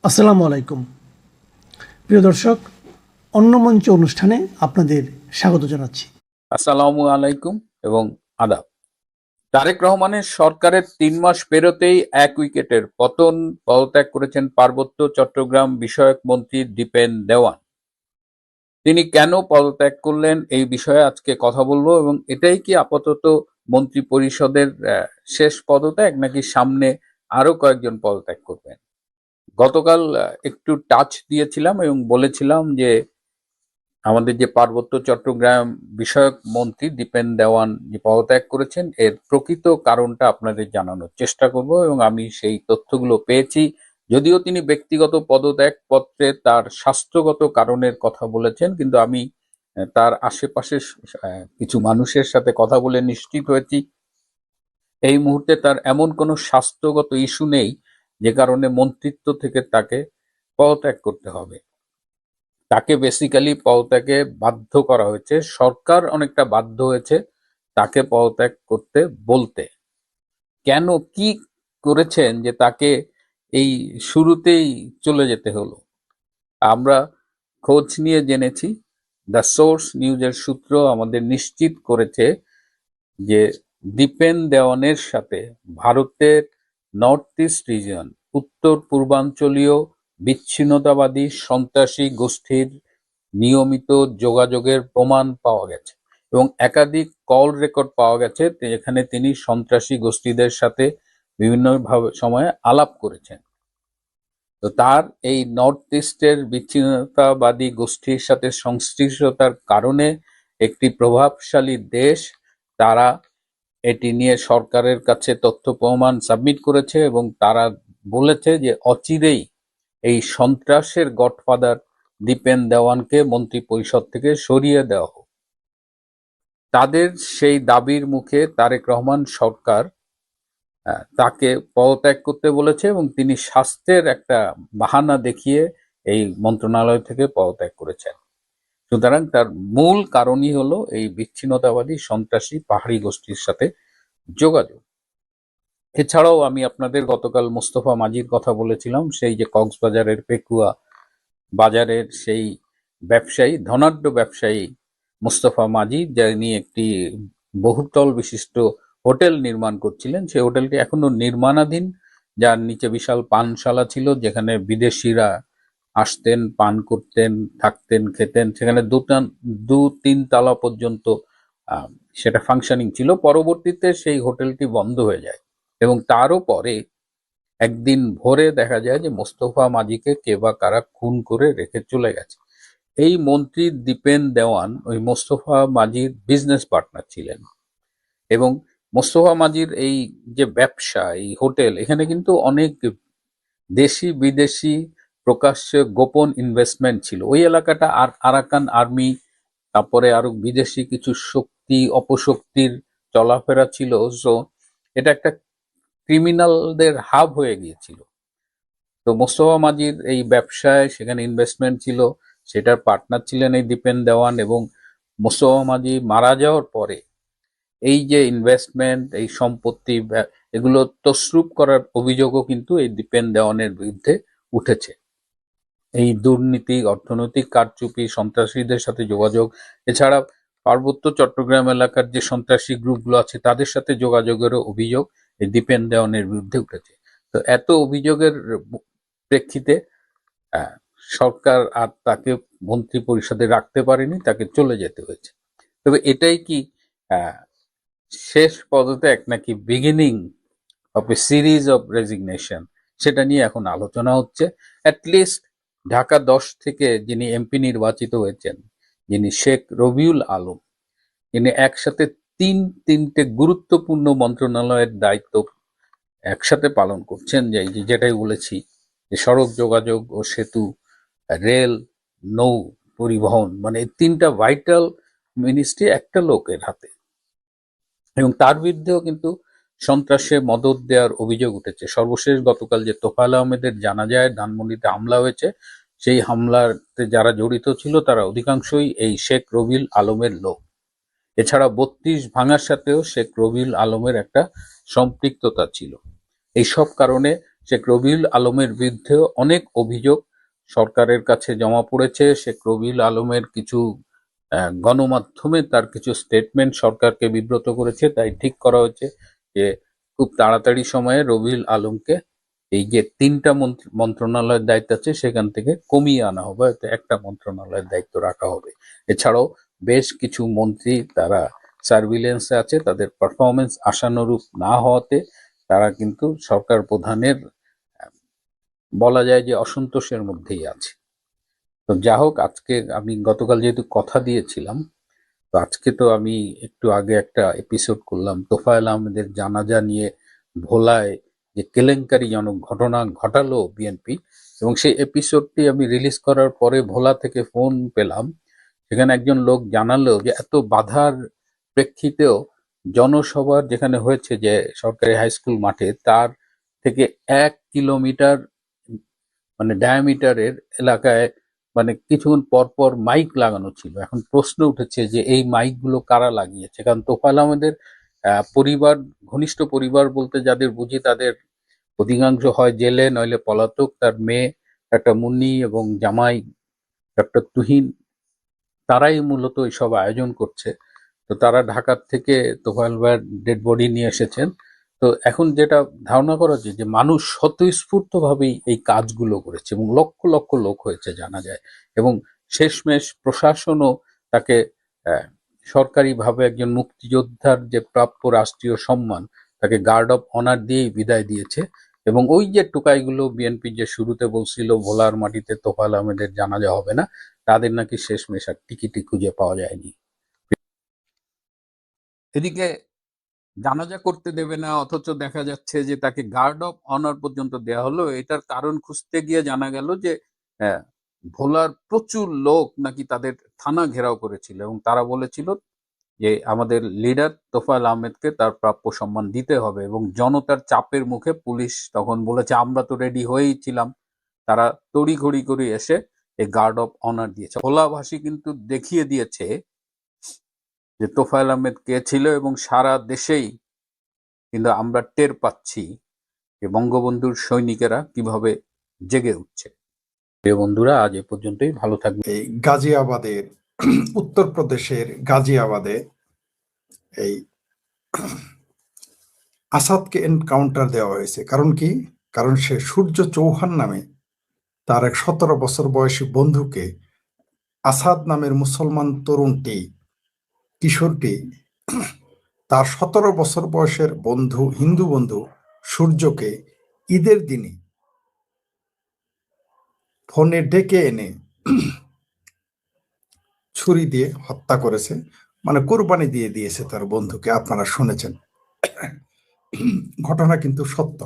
আসসালামু আলাইকুম প্রিয় দর্শক, অন্য মঞ্চ অনুষ্ঠানে আপনাদের স্বাগত জানাচ্ছি। আসসালামু আলাইকুম এবং আদাব। তারেক রহমানের সরকারের 3 মাস পেরোতেই 1 উইকেটের পতন, পদত্যাগ করেছেন পার্বত্য চট্টগ্রাম বিষয়ক মন্ত্রী দীপেন দেওয়ান। তিনি কেন পদত্যাগ করলেন এই বিষয়ে আজকে কথা বলবো, এবং এটাই কি আপাতত মন্ত্রী পরিষদের শেষ পদত্যাগ, নাকি সামনে আরো কয়েকজন পদত্যাগ করবেন। গতকাল একটু টাচ দিয়েছিলাম এবং বলেছিলাম যে আমাদের যে পার্বত্য চট্টগ্রাম বিষয়ক মন্ত্রী দীপেন দেওয়ান যে পদত্যাগ করেছেন এর প্রকৃত কারণটা আপনাদের জানানোর চেষ্টা করব, এবং আমি সেই তথ্যগুলো পেয়েছি। যদিও তিনি ব্যক্তিগত পদত্যাগ পত্রে তার স্বাস্থ্যগত কারণের কথা বলেছেন, কিন্তু আমি তার আশেপাশের কিছু মানুষের সাথে কথা বলে নিশ্চিত হয়েছি এই মুহূর্তে তার এমন কোনো স্বাস্থ্যগত ইস্যু নেই যে কারণে মন্ত্রিত্ব থেকে তাকে পদত্যাগ করতে হবে। তাকে বেসিক্যালি পদত্যাগে বাধ্য করা হয়েছে, সরকার অনেকটা বাধ্য হয়েছে তাকে পদত্যাগ করতে বলতে। কেন, কি করেছেন যে তাকে এই শুরুতেই চলে যেতে হলো? আমরা খোঁজ নিয়ে জেনেছি, দ্য সোর্স নিউজের সূত্র আমাদের নিশ্চিত করেছে যে দীপেন দেওয়ানের সাথে ভারতের নর্থ ইস্ট রিজিয়ন, উত্তর পূর্বাঞ্চলীয় বিচ্ছিন্নতাবাদী সন্ত্রাসী গোষ্ঠীর নিয়মিত যোগাযোগের প্রমাণ পাওয়া গেছে, এবং একাধিক কল রেকর্ড পাওয়া গেছে যেখানে তিনি সন্ত্রাসী গোষ্ঠীদের সাথে বিভিন্ন সময়ে আলাপ করেছেন। তো তার এই নর্থ ইস্টের বিচ্ছিন্নতাবাদী গোষ্ঠীর সাথে সংশ্লিষ্টতার কারণে একটি প্রভাবশালী দেশ তারা এটি নিয়ে সরকারের কাছে তথ্য প্রমাণ সাবমিট করেছে, এবং তারা বলেছে যে অচিরেই এই সন্ত্রাসের গডফাদার দীপেন দেওয়ানকে মন্ত্রী পরিষদ থেকে সরিয়ে দেওয়া হোক। তাদের সেই দাবির মুখে তারেক রহমান সরকার তাকে পদত্যাগ করতে বলেছে, এবং তিনি স্বাস্থ্যের একটা বাহানা দেখিয়ে এই মন্ত্রণালয় থেকে পদত্যাগ করেছেন। সুতরাং তার মূল কারণই হলো এই বিচ্ছিন্নতাবাদী সন্ত্রাসী পাহাড়ি গোষ্ঠীর সাথে যোগাযোগ। এছাড়াও আমি আপনাদের গতকাল মোস্তফা মাঝির কথা বলেছিলাম, সেই যে কক্সবাজারের পেকুয়া বাজারের সেই ব্যবসায়ী, ধনাঢ্য ব্যবসায়ী মোস্তফা মাঝি, যিনি একটি বহুতল বিশিষ্ট হোটেল নির্মাণ করছিলেন। সেই হোটেলটি এখনো নির্মাণাধীন, যার নিচে বিশাল পানশালা ছিল, যেখানে বিদেশিরা আসতেন, পান করতেন, থাকতেন, খেতেন। সেখানে 2-3 তলা পর্যন্ত সেটা ফাংশনিং ছিল। পরবর্তীতে সেই হোটেলটি বন্ধ হয়ে যায়, এবং তারও পরে একদিন ভোরে দেখা যায় যে মোস্তফা মাঝিকে কে বা কারা খুন করে রেখে চলে গেছে। এই মন্ত্রী দীপেন দেওয়ান ওই মোস্তফা মাঝির বিজনেস পার্টনার ছিলেন, এবং মোস্তফা মাঝির এই যে ব্যবসা, এই হোটেল, এখানে কিন্তু অনেক দেশি বিদেশি প্রকাশ্যে গোপন ইনভেস্টমেন্ট ছিল। ওই এলাকাটা আর আরাকান আর্মি, তারপরে আরো বিদেশি কিছু শক্তি অপশক্তির চলাফেরা ছিল। সো এটা একটা ক্রিমিনালদের হাব হয়ে গিয়েছিল। তো মোস্তফা মাঝির এই ব্যবসায় সেখানে ইনভেস্টমেন্ট ছিল, সেটার পার্টনার ছিলেন এই দীপেন দেওয়ান, এবং মোস্তফা মাঝি মারা যাওয়ার পরে এই যে ইনভেস্টমেন্ট, এই সম্পত্তি, এগুলো তছরূপ করার অভিযোগও কিন্তু এই দীপেন দেওয়ানের বিরুদ্ধে উঠেছে। এই দুর্নীতি, অর্থনৈতিক কারচুপি, সন্ত্রাসীদের সাথে যোগাযোগ, এছাড়া পার্বত্য চট্টগ্রাম এলাকার যে সন্ত্রাসী গ্রুপগুলো আছে তাদের সাথে যোগাযোগেরও অভিযোগ এই দীপেন দেওয়ানের বিরুদ্ধে উঠেছে। তো এত অভিযোগের প্রেক্ষিতে সরকার আর তাকে মন্ত্রী পরিষদে রাখতে পারেনি, তাকে চলে যেতে হয়েছে। তবে এটাই কি শেষ পদত্যাগ, নাকি beginning of A series of resignation, সেটা নিয়ে এখন আলোচনা হচ্ছে। অ্যাটলিস্ট ঢাকা-10 থেকে যিনি এমপি নির্বাচিত হয়েছেন, যিনি শেখ রবিউল আলম, তিনি একসাথে তিনটে গুরুত্বপূর্ণ মন্ত্রণালয়ের দায়িত্ব একসাথে পালন করছেন। যেটাই বলেছি যে সড়ক যোগাযোগ ও সেতু, রেল, নৌ পরিবহন, মানে এই 3টা ভাইটাল মিনিস্ট্রি একটা লোকের হাতে, এবং তার বিরুদ্ধেও কিন্তু সন্ত্রাসে মদদ দেওয়ার অভিযোগ উঠেছে। সর্বশেষ গতকাল যে তোফায়েল আহমেদের জানা যায় ধানমন্ডিতে হামলা হয়েছে, সেই হামলাতে যারা জড়িত ছিল তারা অধিকাংশই এই শেখ রবিউল আলমের লোক। এছাড়া 32 ভাঙার সাথেও শেখ রবিউল আলমের একটা সম্পৃক্ততা ছিল। এই সব কারণে শেখ রবিউল আলমের বিরুদ্ধে অনেক অভিযোগ সরকারের কাছে জমা পড়েছে। শেখ রবিউল আলমের কিছু গণমাধ্যমে তার কিছু স্টেটমেন্ট সরকারকে বিব্রত করেছে, তাই ঠিক করা হয়েছে যে খুব তাড়াতাড়ি সময়ে রবিউল আলমকে এই যে 3টা মন্ত্রণালয়ের দায়িত্ব আছে সেখান থেকে কমিয়ে আনা হবে, হয়তো একটা মন্ত্রণালয়ের দায়িত্ব রাখা হবে। এছাড়াও বেশ কিছু মন্ত্রী তারা সার্ভিলেন্সে আছে, তাদের পারফরমেন্স আশানুরূপ না হওয়াতে তারা কিন্তু সরকার প্রধানের বলা যায় যে অসন্তোষের মধ্যেই আছে। তো যা হোক, আজকে আমি গতকাল যেহেতু কথা দিয়েছিলাম, তো আজকে তো আমি একটু আগে একটা এপিসোড করলাম তোফায়েল আহমেদের জানাজা নিয়ে ভোলায় যে কেলেঙ্কারিজনক ঘটনা ঘটালো বিএনপি, এবং সেই এপিসোডটি আমি রিলিজ করার পরে ভোলা থেকে ফোন পেলাম। সেখানে একজন লোক জানালো যে এত বাধার প্রেক্ষিতেও জনসভা যেখানে হয়েছে যে সরকারি হাই স্কুল মাঠে, তার থেকে 1 কিলোমিটার মানে ডায়ামিটারের এলাকায় মানে কিছুক্ষণ পর পর মাইক লাগানো ছিল। এখন প্রশ্ন উঠেছে যে এই মাইকগুলো কারা লাগিয়েছে, কারণ তোফায়েল আহমেদের পরিবার, ঘনিষ্ঠ পরিবার বলতে যাদের বুঝি তাদের অধিকাংশ হয় জেলে নইলে পলাতক। তার মেয়ে একটা মুন্নি এবং জামাই ডক্টর তুহিন, তারাই মূলত এইসব আয়োজন করছে। তো তারা ঢাকার থেকে তোফায়েল ভাইয়ের ডেড বডি নিয়ে এসেছেন। তো এখন যেটা ধারণা করা যায় যে মানুষ স্বতঃস্ফূর্তভাবেই এই কাজগুলো করেছে এবং লক্ষ লক্ষ লোক হয়েছে জানা যায়, এবং শেষমেশ প্রশাসনও তাকে সরকারিভাবে একজন মুক্তিযোদ্ধার যে প্রাপ্য রাষ্ট্রীয় সম্মান, তাকে গার্ড অফ অনার দিয়েই বিদায় দিয়েছে। এবং ওই যে টোকাইগুলো বিএনপি যে শুরুতে বলছিল ভোলার মাটিতে তোফায়েল আহমেদের জানাজা হবে না, তাদের নাকি শেষমেশ আর টিকিটই খুঁজে পাওয়া যায়নি। এদিকে জানাজা করতে দেবে না, অথচ দেখা যাচ্ছে যে তাকে গার্ড অফ অনার পর্যন্ত দেওয়া হলো। এটার কারণ খুঁজতে গিয়ে জানা গেল যে আহ, ভোলার প্রচুর লোক নাকি তাদের থানা ঘেরাও করেছিল এবং তারা বলেছিল যে আমাদের লিডার তোফায়েল আহমেদকে তার প্রাপ্য সম্মান দিতে হবে, এবং জনতার চাপের মুখে পুলিশ তখন বলেছে আমরা তো রেডি হয়েই ছিলাম। তারা তড়িঘড়ি করে এসে এই গার্ড অফ অনার দিয়েছে। ভোলাভাষী কিন্তু দেখিয়ে দিয়েছে যে তোফায়েল আহমেদ কে ছিল, এবং সারা দেশেই কিন্তু আমরা টের পাচ্ছি যে বঙ্গবন্ধুর সৈনিকেরা কিভাবে জেগে উঠছে। প্রিয় বন্ধুরা, আজ এ পর্যন্তই। ভালো থাকবেন। এই গাজিয়াবাদের, উত্তরপ্রদেশের গাজিয়াবাদে এই আসাদকে এনকাউন্টার দেওয়া হয়েছে। কারণ কি? কারণ সে সূর্য চৌহান নামে তার এক 17 বছর বয়সী বন্ধুকে আসাদ নামের মুসলমান তরুণটি, কিশোরটি তার 17 বছর বয়সের বন্ধু, হিন্দু বন্ধু সূর্যকে ঈদের দিনে ফোনে ডেকে এনে ছুরি দিয়ে হত্যা করেছে, মানে কোরবানি দিয়ে দিয়েছে তার বন্ধুকে। আপনারা শুনেছেন, ঘটনা কিন্তু সত্য।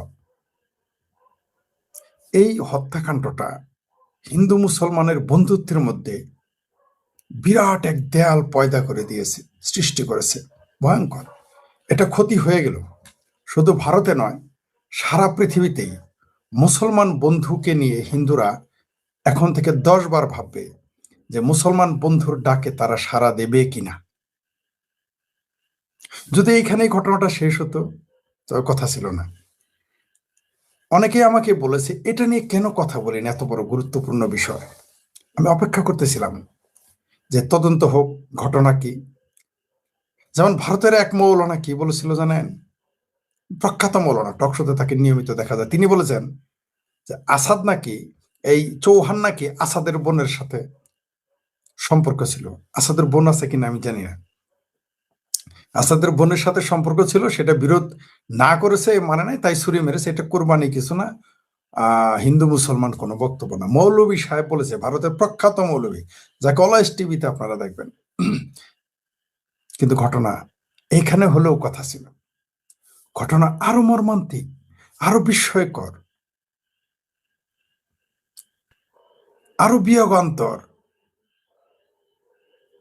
এই হত্যাকাণ্ডটা হিন্দু মুসলমানের বন্ধুত্বের মধ্যে বিরাট এক দেয়াল পয়দা করে দিয়েছে, সৃষ্টি করেছে। ভয়ঙ্কর এটা ক্ষতি হয়ে গেল। শুধু ভারতে নয়, সারা পৃথিবীতেই মুসলমান বন্ধুকে নিয়ে হিন্দুরা এখন থেকে 10 বার ভাববে যে মুসলমান বন্ধুর ডাকে তারা সাড়া দেবে কিনা। যদি এইখানেই ঘটনাটা শেষ হতো তবে কথা ছিল না। অনেকেই আমাকে বলেছে এটা নিয়ে কেন কথা বলেন, এত বড় গুরুত্বপূর্ণ বিষয়। আমি অপেক্ষা করতেছিলাম যে তদন্ত হোক, ঘটনা কি। যেমন ভারতের এক মৌলানা কি বলেছিল জানেন? প্রখ্যাত মৌলানা, টকশোতে তাকে নিয়মিত দেখা যায়। তিনি বলেছেন যে আসাদ নাকি, এই চৌহান নাকি আসাদের বোনের সাথে সম্পর্ক ছিল। আসাদের বোন আছে কিনা আমি জানি না। আসাদের বোনের সাথে সম্পর্ক ছিল, সেটা বিরোধ না করেছে মানে নাই, তাই ছুরি মেরেছে। এটা কোরবানি কিছু না, হিন্দু মুসলমান কোনো বক্তব্য না। মৌলভী সাহেব বলেছে, ভারতের প্রখ্যাত মৌলভী, যাকে অলয়েস টিভিতে আপনারা দেখবেন। কিন্তু ঘটনা এখানে হলেও কথা ছিল। ঘটনা আরো মর্মান্তিক, আরো বিস্ময়কর, আরো বিয়োগান্তর।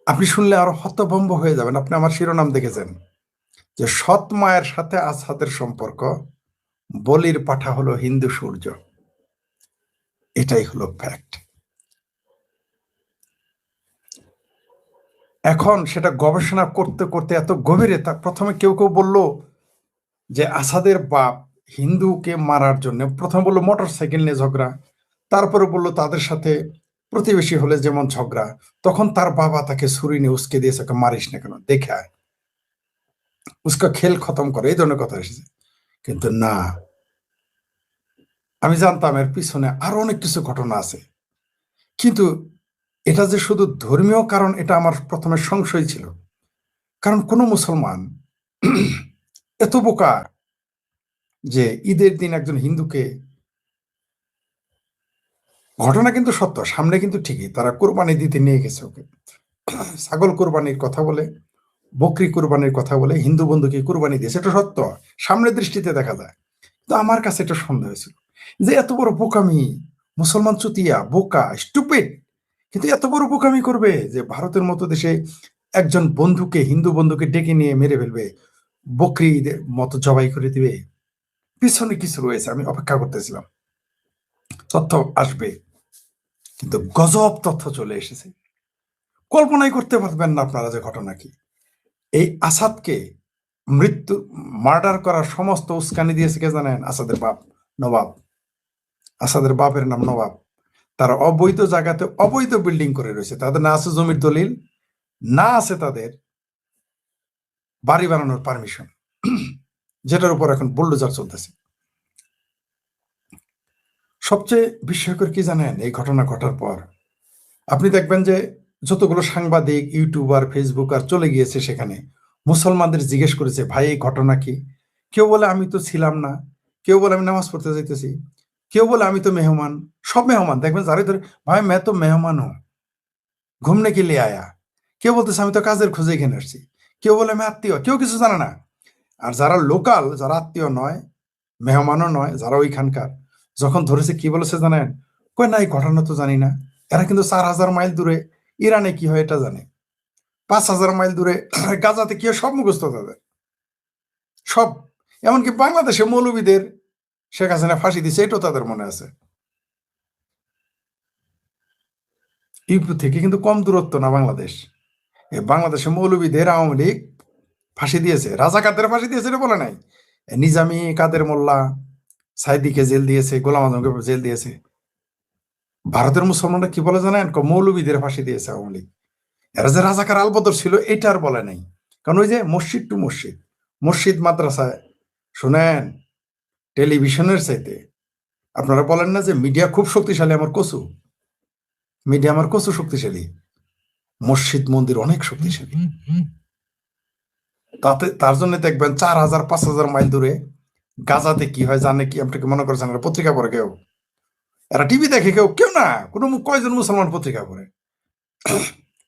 আপনি শুনলে আরো হতভম্ব হয়ে যাবেন। আপনি আমার শিরোনাম দেখেছেন যে সৎ মায়ের সাথে আসাদের সম্পর্ক, বলির পাঠা হলো হিন্দু সূর্য। এটাই হলো ফ্যাক্ট। এখন সেটা গবেষণা করতে করতে এত গভীরে, তা প্রথমে কেউ কেউ বলল যে আসাদের বাপ হিন্দুকে মারার জন্য প্রথম বললো মোটর সাইকেল নিয়ে ঝগড়া, তারপরে বললো তাদের সাথে প্রতিবেশী হলে যেমন ঝগড়া, তখন তার বাবা তাকে ছুরি নিয়ে উস্কে দিয়েছে, ওকে মারিস না কেন, দেখে আয়, উস্কা খেল খতম করে, এই ধরনের কথা এসেছে। কিন্তু না, আমি জানতাম এর পিছনে আরো অনেক কিছু ঘটনা আছে। কিন্তু এটা যে শুধু ধর্মীয় কারণ, এটা আমার প্রথমে সংশয় ছিল। কারণ কোন মুসলমান এত বোকা যে ঈদের দিন একজন হিন্দুকে, ঘটনা কিন্তু সত্য, সামনে কিন্তু ঠিকই তারা কোরবানি দিতে নিয়ে গেছে ওকে, ছাগল কোরবানির কথা বলে, বকরি কোরবানির কথা বলে হিন্দু বন্ধুকে কোরবানি দিয়েছে, এটা সত্য, সামনের দৃষ্টিতে দেখা যায়। তো আমার কাছে এটা সন্দেহ হয়েছিল যে এত বড় বোকামি, মুসলমান চুতিয়া, বোকা, স্টুপিড, কিন্তু এত বড় বোকামি করবে যে ভারতের মতো দেশে একজন বন্ধুকে, হিন্দু বন্ধুকে ডেকে নিয়ে মেরে ফেলবে, বকরি মতো জবাই করে দিবে। পিছনে কিছু রয়েছে, আমি অপেক্ষা করতেছিলাম তথ্য আসবে, কিন্তু গজব তথ্য চলে এসেছে। কল্পনাই করতে পারবেন না আপনারা যে ঘটনা কি। এই আসাদকে মৃত্যু, মার্ডার করার সমস্ত উস্কানি দিয়েছে কে জানেন? আসাদের বাপ, নবাব। আসাদের বাপের নাম নবাব। তারা অবৈধ জায়গাতে অবৈধ বিল্ডিং করে রয়েছে, তাদের না আছে জমির দলিল, না আছে তাদের বাড়ি বানানোর পারমিশন, যেটার উপর এখন বুলডোজার চলতেছে। সবচেয়ে বিস্ময়কর কি জানেন? এই ঘটনা ঘটার পর আপনি দেখবেন যে যতগুলো সাংবাদিক, ইউটিউবার, ফেসবুকার চলে গিয়েছে সেখানে, মুসলমানদের জিজ্ঞেস করেছে, ভাই এই ঘটনা কি? কেউ বলে আমি তো ছিলাম না, কেউ বলে আমি নামাজ পড়তে যাইতেছি, কেউ বলে আমি তো মেহমান। সব মেহমান, দেখবেন যারে ধরে, ভাই मैं तो मेहमान हूं, ঘুমনে के लिए आया। কেউ বলতেছে আমি তো কাজের খোঁজে এখানে আসছি, কেউ বলে আমি আত্মীয়, কেউ কিছু জানে না। আর যারা লোকাল, যারা আত্মীয় নয়, মেহমানও নয়, যারা ওইখানকার, যখন ধরেছে কি বলেছে জানেন? কই না এই ঘটনা তো জানি না। এরা কিন্তু 4,000 মাইল দূরে ইরানে কি হয় এটা জানে, 5,000 মাইল দূরে গাজাতে কি হয় সব মুখস্থ তাদের, সব। এমনকি বাংলাদেশে মৌলবীদের শেখ হাসিনা ফাঁসি দিছে এটাও তাদের মনে আছে। ইউপি থেকে কিন্তু কম দূরত্ব না বাংলাদেশ। এই বাংলাদেশে মৌলবীদের আওয়ামী লীগ ফাঁসি দিয়েছে, রাজাকারদের ফাঁসি দিয়েছে এটা বলে নাই। নিজামী, কাদের মোল্লা, সাইদিকে জেল দিয়েছে, গোলাম আজমকে জেল দিয়েছে। ভারতের মুসলমানরা কি বলে জানেন? মৌলবীদের ফাঁসি দিয়েছে আওয়ামী লীগ। এরা যে রাজাকার আলবদর ছিল এটা আর বলে নাই। কারণ ওই যে মসজিদ টু মসজিদ, মসজিদ মাদ্রাসায়, শুনেন, টেলিভিশনের চাইতে আপনারা বলেন না যে মিডিয়া খুব শক্তিশালী, আমার কচু, মিডিয়া আমার কচু শক্তিশালী, মসজিদ মন্দির অনেক শক্তিশালী। তাতে তার জন্য দেখবেন 4,000 5,000 মাইল দূরে গাজাতে কি হয় জানে কি? আপনাকে মনে করছেন এরা পত্রিকা পড়ে? কেউ এরা টিভি দেখে? কেউ কেউ না। কোনো কয়জন মুসলমান পত্রিকা পড়ে?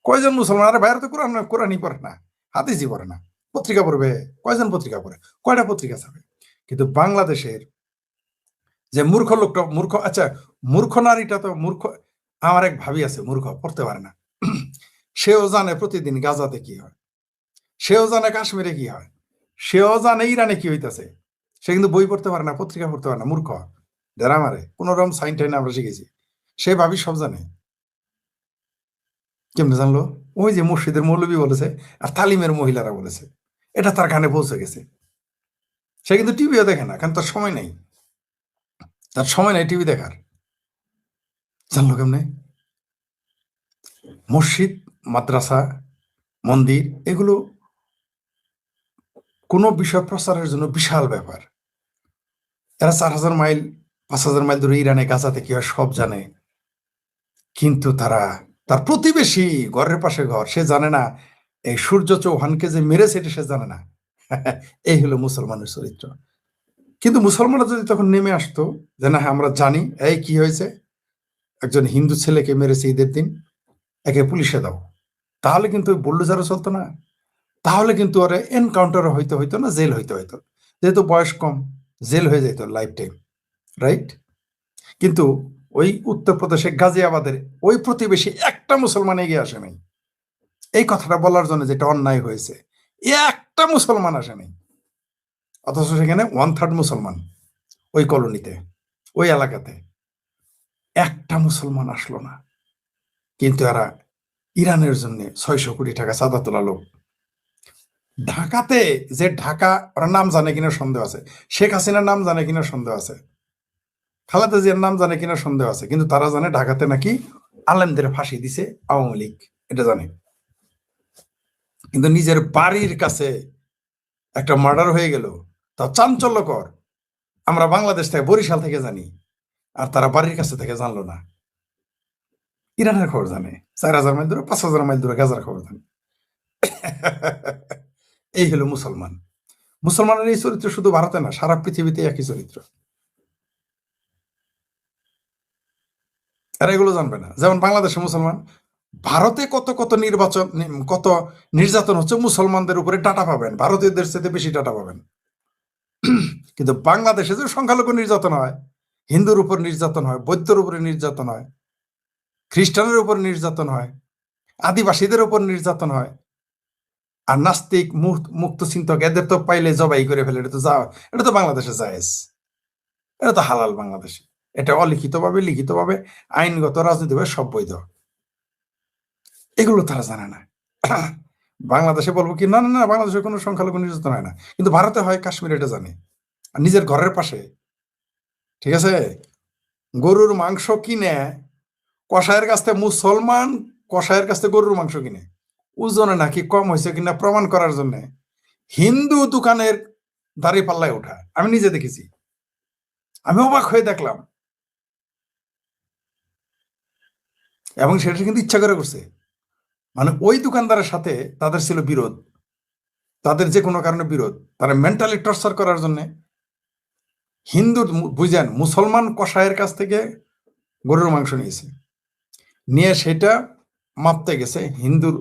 কয়জন মুসলমান? আরে বাইরে তো কোরআন, কোরআনই পড়ে না, হাদিসই পড়ে না, পত্রিকা পড়বে? কয়জন পত্রিকা পড়ে? কয়টা পত্রিকা ছাপে? কিন্তু বাংলাদেশের যে মূর্খ লোকটা, মূর্খ, আচ্ছা মূর্খ নারীটা তো মূর্খ, আমার এক ভাবি আছে মূর্খ, পড়তে পারে না, সেও জানে প্রতিদিন গাজাতে কি হয়, সেও জানে কাশ্মীরে কি হয়, সেও জানে ইরানে কি হইতেছে, সে কিন্তু বই পড়তে পারে না, পত্রিকা পড়তে পারে না, মূর্খ। যারা মারে কোন রকম সাইন টাইন আমরা শিখেছি, সে ভাবি সব জানে। কেমনে জানলো? ওই যে মসজিদের মৌলবী বলেছে আর তালিমের মহিলারা বলেছে, এটা তার কানে পৌঁছে গেছে। সে কিন্তু টিভিও দেখে না, কারণ তার সময় নেই, তার সময় নেই টিভি দেখার। জানলো কেমনে? মসজিদ, মাদ্রাসা, মন্দির, এগুলো কোনো বিষয় প্রচারের জন্য বিশাল ব্যাপার। এরা 4,000 মাইল 5,000 মাইল দূরে ইরানে গাজাতে কি হয় সব জানে। কিন্তু তারা, তার প্রতিবেশী, ঘরের পাশে ঘর, সে জানে না এই সূর্য চৌহানকে যে মেরেছে এটা সে জানে না। এই হলো মুসলমানের চরিত্র। কিন্তু মুসলমানরা যদি তখন নেমে আসতো যে না হ্যাঁ আমরা জানি এই কি হয়েছে, একজন হিন্দু ছেলেকে মেরেছে ঈদের দিন, একে পুলিশে দাও, তাহলে কিন্তু বুলডোজারও চলতো না, তাহলে কিন্তু ওরা এনকাউন্টারও হইতো না, জেল হইতো, যেহেতু বয়স কম, জেল হয়ে যেত লাইফ টাইম, রাইট? কিন্তু ওই উত্তরপ্রদেশে গাজিয়াবাদের ওই প্রতিবেশী একটা মুসলমান এগিয়ে আসে নাই এই কথাটা বলার জন্য, যেটা অন্যায় হয়েছে, একটা মুসলমান আসে নাই। অথচ সেখানে 1/3 মুসলমান ওই কলোনিতে, ওই এলাকাতে একটা মুসলমান আসলো না। কিন্তু এরা ইরানের জন্য 600 কোটি টাকা চাঁদা তোলালো, ঢাকাতে যে ঢাকা ওরা নাম জানে কিনা সন্দেহ আছে, শেখ হাসিনার নাম জানে কিনা সন্দেহ আছে, খালেদা জিয়ার নাম জানে কিনা সন্দেহ আছে, কিন্তু তারা জানে ঢাকাতে নাকি আলেমদের ফাঁসি দিছে আওয়ামী লীগ, এটা জানে। কিন্তু নিজের বাড়ির কাছে একটা মার্ডার হয়ে গেল, তা চাঞ্চল্যকর। আমরা বাংলাদেশ থেকে বরিশাল থেকে জানি, আর তারা বাড়ির কাছে থেকে জানলো না। ইরানের খবর জানে 4,000 মাইল দূরে, 5,000 মাইল দূরে গাজার খবর জানে। এই হলো মুসলমান। মুসলমানের এই চরিত্র শুধু ভারতে না, সারা পৃথিবীতে একই চরিত্র। এরা এগুলো জানবে না। যেমন বাংলাদেশে মুসলমান, ভারতে কত কত কত নির্যাতন হচ্ছে মুসলমানদের উপরে, ডাটা পাবেন ভারতীয়দের সাথে বেশি ডাটা পাবেন। কিন্তু বাংলাদেশে যে সংখ্যালঘু নির্যাতন হয়, হিন্দুর উপর নির্যাতন হয়, বৌদ্ধের উপরে নির্যাতন হয়, খ্রিস্টানের উপর নির্যাতন হয়, আদিবাসীদের উপর নির্যাতন হয়, আর নাস্তিক মুক্ত চিন্তক এদের তো পাইলে জবাই করে ফেলে। এটা তো বাংলাদেশে জায়েজ, এটা তো হালাল বাংলাদেশে। এটা অলিখিতভাবে লিখিতভাবে আইনগত রাজনীতিভাবে সব বৈধ। এগুলো তারা জানে না। বাংলাদেশে বলবো কি, না না না, বাংলাদেশে কোনো সংখ্যালঘু নির্যাতন হয় না, কিন্তু ভারতে হয়, কাশ্মীর এটা জানে। আর নিজের ঘরের পাশে, ঠিক আছে, গরুর মাংস কিনে কসাইয়ের কাছ থেকে, মুসলমান কসাইয়ের কাছ থেকে গরুর মাংস কিনে ওজনে নাকি কম হয়েছে কিনা প্রমাণ করার জন্য হিন্দু দোকানের দাড়ি পাল্লায় ওঠা আমি নিজে দেখেছি। আমি অবাক হয়ে দেখলাম, এবং সেটা কিন্তু ইচ্ছা করে করছে। মানে ওই দোকানদারের সাথে তাদের ছিল বিরোধ, তাদের যে কোনো কারণে বিরোধ, তারা মেন্টালি টর্চার করার জন্য হিন্দু, বুঝেন, মুসলমান কসাইয়ের কাছ থেকে গরুর মাংস নিয়েছে, নিয়ে সেটা মাপতে গেছে হিন্দুর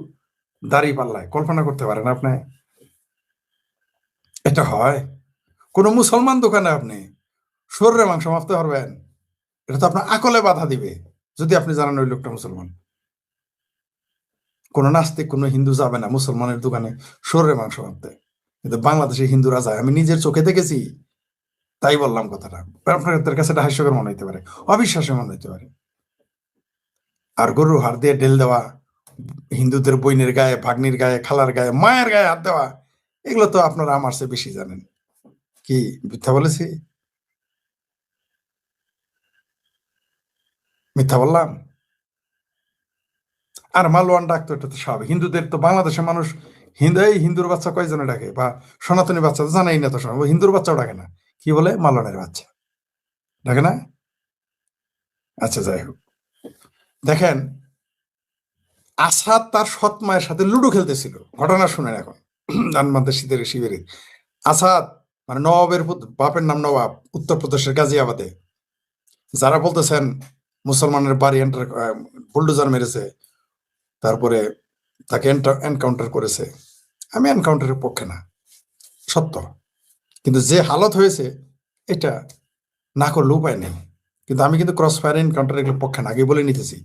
দাড়ি পাল্লায়। কল্পনা করতে পারেন আপনি? এটা হয় কোন মুসলমান দোকানে আপনি শরীরের মাংস মাপতে পারবেন? এটা তো আপনার আকলে বাধা দিবে যদি আপনি জানেন ওই লোকটা মুসলমান। কোন নাস্তিক, কোন হিন্দু যাবে না মুসলমানের দোকানে শরীরের মাংস মাপতে, কিন্তু বাংলাদেশে হিন্দুরা যায়। আমি নিজের চোখে দেখেছি, তাই বললাম কথাটা। আপনাদের কাছে এটা হাস্যকর মনে হইতে পারে, অবিশ্বাস্য মনে হইতে পারে। আর গরুর হাড় দিয়ে ঢেল দেওয়া, হিন্দুদের বইনের গায়ে, ভাগ্নির গায়ে, খালার গায়ে, মায়ের গায়ে হাত দেওয়া, এগুলো তো আপনারা আমার চেয়ে বেশি জানেন। কি মিথ্যা বলেছি? মিথ্যা বললাম? আর মালওয়ান ডাকতো, এটা তো স্বাভাবিক। হিন্দুদের তো, বাংলাদেশের মানুষ হিন্দুর বাচ্চা কয়জনে ডাকে, বা সনাতনী বাচ্চা তো জানাই না, তো হিন্দুর বাচ্চাও ডাকে না, কি বলে, মালওয়ানের বাচ্চা ডাকে না। আচ্ছা, যাই হোক, দেখেন, আসাদ তার সৎ মায়ের সাথে লুডো খেলতেছিল। ঘটনা শুনেন এখন, জানমানতে শীতের শিবিরে। আসাদ মানে নবাবের বাপের নাম নবাব, উত্তরপ্রদেশের গাজিয়াবাদে। যারা বলতেছেন মুসলমানের বাড়ি বুলডোজার মেরেছে, তারপরে তাকে এনকাউন্টার করেছে, আমি এনকাউন্টারের পক্ষে না, সত্য। কিন্তু যে হালত হয়েছে এটা না করলে উপায় নেই। কিন্তু আমি কিন্তু ক্রস ফায়ার এনকাউন্টারের পক্ষে না, আগে বলে নিতেছি।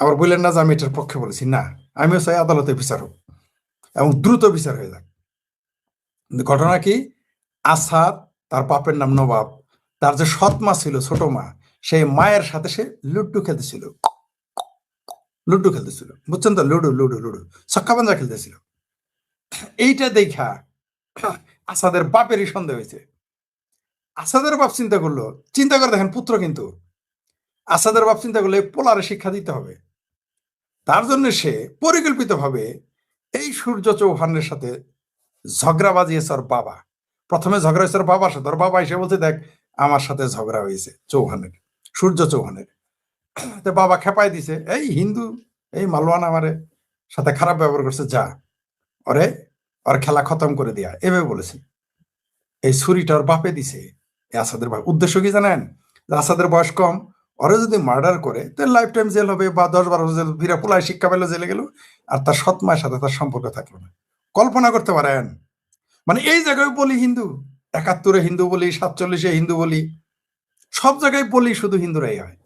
আবার বললেন না যে আমি এটার পক্ষে বলেছি, না, আমিও চাই আদালতে বিচার হোক এবং দ্রুত বিচার হয়ে যাক। কিন্তু ঘটনা কি, আসাদ তার বাপের নাম নবাব, তার যে সৎ মা ছিল, ছোট মা, সেই মায়ের সাথে সে লুড্ডু খেলতেছিল, বুঝছেন তো, লুডু লুডু লুডু ছক্কা পাঞ্জা খেলতেছিল। এইটা দেখা আসাদের বাপেরই সন্দেহ হয়েছে। আসাদের বাপ চিন্তা করলো, চিন্তা করে দেখেন, পুত্র কিন্তু আসাদের বাপ চিন্তা করলে পোলারে শিক্ষা দিতে হবে। তার জন্য সে পরিকল্পিতভাবে এই সূর্য চৌহানের সাথে ঝগড়া বাজিয়েছে ওর বাবা। প্রথমে ঝগড়া হয়েছে ওর বাবার সাথে, ওর বাবা এসে বলছে, দেখ আমার সাথে ঝগড়া হয়েছে চৌহানের, সূর্য চৌহানের। তো বাবা খেপাই দিছে, এই হিন্দু, এই মালওয়ান আমারে সাথে খারাপ ব্যবহার করছে, যা ওর খেলা খতম করে দেয়া, এভাবে বলেছে। এই ছুরিটা ওর বাপে দিছে আসাদের বাপ। উদ্দেশ্য কি জানেন? আসাদের বয়স কম, ওরা যদি মার্ডার করে তো লাইফ টাইম জেল হবে, বা 10-12 বছর ভিড়া পোলায় শিক্ষা পেলে জেলে গেল, আর তার সৎ মায়ের সাথে তার সম্পর্ক থাকলো না। কল্পনা করতে পারেন? মানে এই জায়গায় বলি হিন্দু, 71-এ হিন্দু বলি, 47-এ হিন্দু বলি, সব জায়গায় বলি শুধু হিন্দুরাই হয়।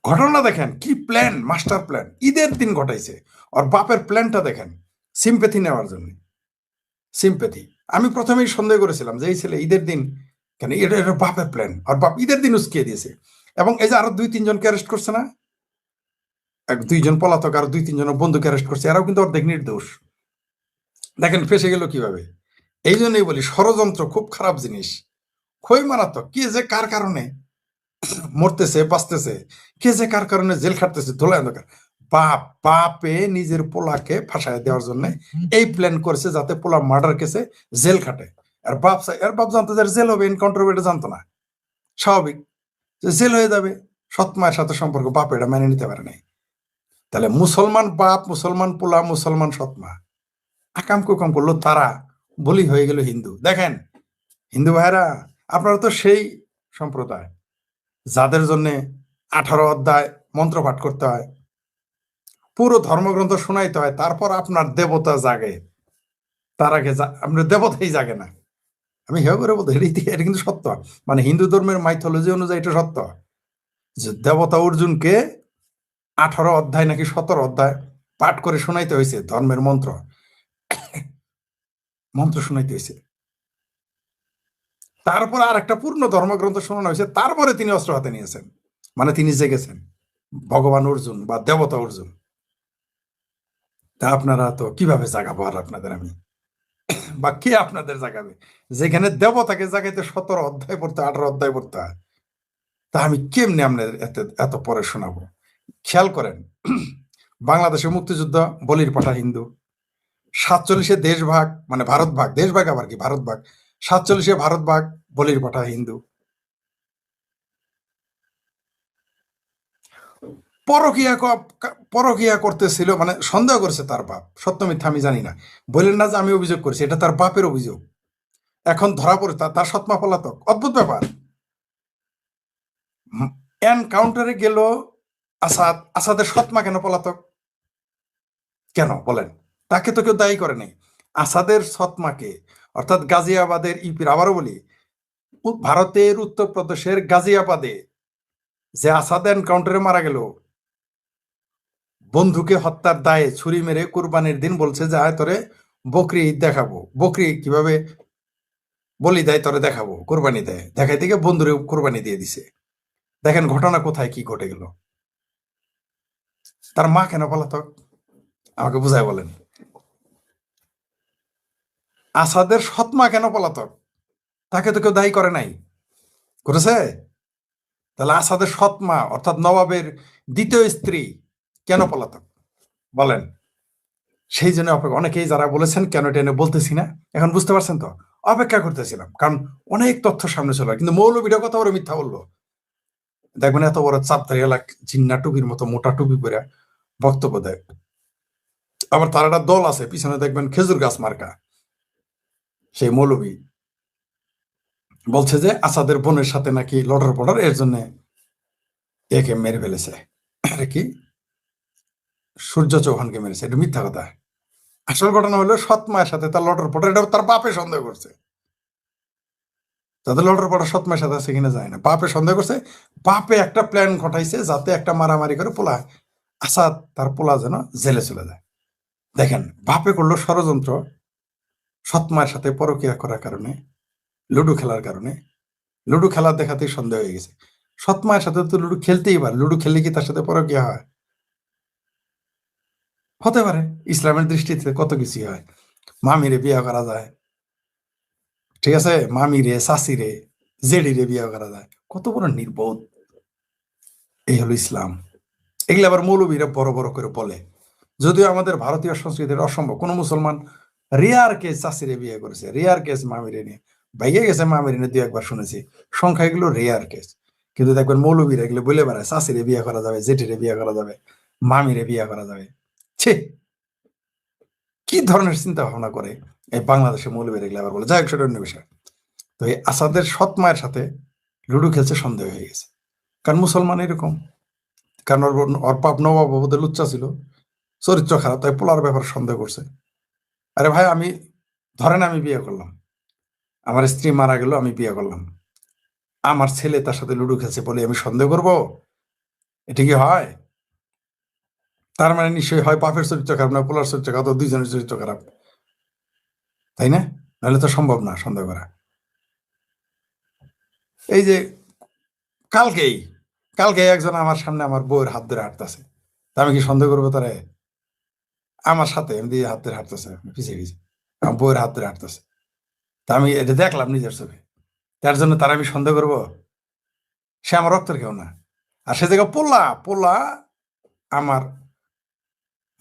ঘটনা দেখেন কি প্ল্যান, মাস্টার প্ল্যান, ঈদের দিন ঘটাইছে। আর বাপের প্ল্যানটা দেখেন, সিম্পেথি নেওয়ার জন্য। সিম্পেথি, আমি প্রথমেই সন্দেহ করেছিলাম যে এই ছেলে ঈদের দিন কেন, এটা বাপের প্ল্যান। আর বাপ ঈদের দিন উস্কিয়ে দিয়েছে। এবং এই যে আরো 2-3 জনকে অ্যারেস্ট করছে না, 2 জন পলাতক, আর 2-3 জন বন্ধুকে অ্যারেস্ট করছে, এরাও কিন্তু অর্ধেক নির্দোষ। দেখেন ফেসে গেল কিভাবে। এই জন্যই বলি ষড়যন্ত্র খুব খারাপ জিনিস, খুবই মারাত্মক। কে যে কার কারণে মরতেছে বাঁচতেছে, কে যে কার কারণে জেল খাটতেছে ধোলাই অন্ধকার। বাপে নিজের পোলাকে ফাঁসায় দেওয়ার জন্য এই প্ল্যান করেছে যাতে পোলা মার্ডার কেসে জেল খাটে। আর বাপ জানতো যে জেল হবে, এনকাউন্টার হবে, এটা জানতো না। স্বাভাবিক যে জেল হয়ে যাবে, সৎ মায়ের সাথে সম্পর্ক, বাপ এটা মেনে নিতে পারে নাই। তাহলে মুসলমান বাপ, মুসলমান পোলা, মুসলমান সৎমা আকাম কুকাম করলো, তারা বলি হয়ে গেল হিন্দু। দেখেন হিন্দু ভাইরা, আপনারা তো সেই সম্প্রদায় যাদের জন্য 18 অধ্যায় মন্ত্র পাঠ করতে হয়, পুরো ধর্মগ্রন্থ শোনাইতে হয়, তারপর আপনার দেবতা জাগে। তার আগে আপনার দেবতাই জাগে না। আমি হেউ করে বলতে, এটা কিন্তু সত্য। মানে হিন্দু ধর্মের মাইথোলজি অনুযায়ী এটা সত্য যে দেবতা অর্জুনকে 18 অধ্যায় নাকি 17 অধ্যায় পাঠ করে শোনাইতে হয়েছে, ধর্মের মন্ত্র মন্ত্র শোনাইতে হয়েছে। তারপর আর একটা পূর্ণ ধর্মগ্রন্থ শোনানো হয়েছে, তারপরে তিনি অস্ত্র হাতে নিয়েছেন। মানে তিনি জেগেছেন, ভগবান অর্জুন বা দেবতা অর্জুন। তা আপনারা তো কিভাবে জাগাবো আর আপনাদের আমি, বা কে আপনাদের জাগাবে? যেখানে দেবতাকে জাগাইতে 17 অধ্যায় পড়তে, 18 অধ্যায় পড়তে হয়, তা আমি কেমনে আপনাদের এত পরে শোনাবো? খেয়াল করেন, বাংলাদেশে মুক্তিযুদ্ধ, বলির পাঠা হিন্দু। 47-এ দেশ ভাগ, মানে ভারত ভাগ, দেশ ভাগ আবার কি ভারত ভাগ, 47-এ ভারত ভাগ, বলির পাঠা হিন্দু। পরকিয়া করতেছিল, মানে সন্দেহ করেছে তার বাপ, সত্য মিথ্যা আমি জানি না, বললেন না যে আমি অভিযোগ করেছি, এটা তার বাপের অভিযোগ। এখন ধরা পড়ে তার সৎমা পলাতক। অদ্ভুত ব্যাপার। এনকাউন্টারে গেল আসাদের সৎমা কেন পলাতক? কেন বলেন? তাকে তো কেউ দায়ী করে নাই। আসাদের সৎমাকে, অর্থাৎ গাজিয়াবাদের ইপির, আবারও বলি, ভারতের উত্তরপ্রদেশের গাজিয়াবাদে যে আসাদ এনকাউন্টারে মারা গেল, বন্ধুকে হত্যার দায়ে ছুরি মেরে কুরবানির দিন বলছে যে আয় তোরে বকরি ঈদ দেখাবো, বকরি কিভাবে বলি দেয় তোরে দেখাবো, কোরবানি দেয়, দেখাই থেকে বন্ধুরে কোরবানি দিয়ে দিছে। দেখেন ঘটনা কোথায় কি ঘটে গেল। তার মা কেন পলাতক? আমাকে বুঝায় বলেন। আসাদের সৎমা কেন পলাতক? তাকে তো কেউ দায়ী করে নাই, করেছে? তাহলে আসাদের সৎমা অর্থাৎ নবাবের দ্বিতীয় স্ত্রী কেন পলাতক বলেন? সেই জন্য অনেকেই যারা বলেছেন কেন টেনে বলতেছি না, এখন বুঝতে পারছেন তো? অপেক্ষা করতেছিলাম, কারণ অনেক তথ্য সামনে চলে, কিন্তু মৌলবীরা কথা বলে মিথ্যা বললো। দেখবেন এত বড় চাপদারি এলাক জিন্না টুপির মতো মোটা টুপি পরে বক্তব্য দেয়। আবার তার একটা দল আছে পিছনে, দেখবেন খেজুর গাছ মার্কা, সেই মৌলবী বলছে যে আসাদের বোনের সাথে নাকি লটার পটার, এর জন্য একে মেরে ফেলেছে। আরে কি, সূর্য চৌহানকে মেরেছে? এটা মিথ্যা কথা। আসল ঘটনা হলো সৎ মায়ের সাথে তার লটার পটার, এটা তার বাপে সন্দেহ করছে। তাদের লটার পটার সৎ মায়ের সাথে আছে কিনা যায় না, বাপে সন্দেহ করছে। বাপে একটা প্ল্যান ঘটাইছে যাতে একটা মারামারি করে পোলা, আসাদ তার পোলা যেন জেলে চলে যায়। দেখেন বাপে করলো ষড়যন্ত্র, সৎ মায়ের সাথে পরকিয়া করার কারণে, লুডু খেলার কারণে। লুডু খেলার দেখাতেই সন্দেহ হয়ে গেছে। সৎ মায়ের সাথে তো লুডু খেলতেই পারে, লুডু খেললে কি তার সাথে পরকিয়া হয়? হতে পারে। ইসলামের দৃষ্টিতে কত কিছু হয়। মামিরে বিয়ে করা যায়, ঠিক আছে, মামিরে, চাষিরে, জেডিরে বিয়ে করা যায়। কত বড় নির্বোধ! এই হলো ইসলাম। এগুলো আবার মৌলবীরা বড় বড় করে বলে, যদিও আমাদের ভারতীয় সংস্কৃতির অসম্ভব। কোন মুসলমান রেয়ার কেস চাষিরে বিয়ে করেছে, রেয়ার কেস মামিরে নিয়ে ভাইয়ে গেছে, মামিরে নিয়ে 2-1 শুনেছি, সংখ্যা এগুলো রেয়ার কেস। কিন্তু দেখবেন মৌলবীরা এগুলো বলে বেড়ায়, চাষিরে বিয়ে করা যাবে, জেঠিরে বিয়ে করা যাবে, মামিরে বিয়ে করা যাবে। ছে, কি ধরনের চিন্তা ভাবনা করে এই বাংলাদেশে মৌলবীরা এগুলো আবার বলে। যাই হোক, সেটা অন্য বিষয়। তো এই আসাদের সৎ মায়ের সাথে লুডু খেলছে সন্দেহ হয়ে গেছে, কারণ মুসলমান এরকম। কারণ ওর বাপ নবাবদের লুচ্চা ছিল, চরিত্র খারাপ, তাই পোলার ব্যাপারে সন্দেহ করছে। আরে ভাই, আমি ধরেন আমি বিয়ে করলাম, আমার স্ত্রী মারা গেল, আমি বিয়ে করলাম, আমার ছেলে তার সাথে লুডু খেলছে বলে আমি সন্দেহ করব? এটা কি হয়? তার মানে নিশ্চয়ই হয় বাপের চরিত্র খারাপ, না পোলার চরিত্র খারাপ, দুইজনের চরিত্র খারাপ, তাই না? নাহলে তো সম্ভব না সন্দেহ করা। এই যে কালকেই একজন আমার সামনে আমার বউয়ের হাত ধরে হাঁটতেছে, তা আমি কি সন্দেহ করবো তারে? আমার সাথে এমনি হাত ধরে হাঁটতেছে পিছিয়ে পিছিয়ে, আমার বউয়ের হাত ধরে হাঁটতেছে। তা আমি এটা দেখলাম নিজের চোখে, তার জন্য তার আমি সন্দেহ করবো? সে আমার রক্তের কেউ না। আর সে জায়গা পোলা পোলা আমার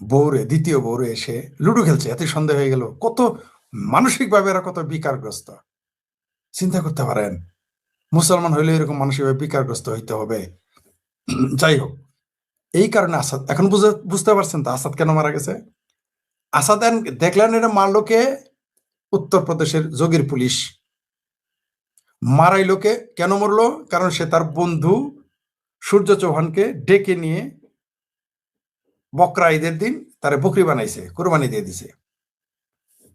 বউরে, দ্বিতীয় বউরে এসে লুডো খেলছে, এত সন্দেহ হয়ে গেল। কত মানসিকভাবে এরা কত বিকারগ্রস্ত, চিন্তা করতে পারেন? মুসলমান হইলে এরকম মানসিকভাবে বিকারগ্রস্ত হইতে হবে? যাই হোক, এই কারণে আসাদ এখন বুঝতে পারছেন তো আসাদ কেন মারা গেছে? আসাদ দেখলেন এটা মারলো কে? উত্তরপ্রদেশের যোগীর পুলিশ মারাইলো কে? কেন মরলো? কারণ সে তার বন্ধু সূর্য চৌহানকে ডেকে নিয়ে বকরা ঈদের দিন তারে বকরি বানাইছে, কোরবানি দিয়ে দিছে।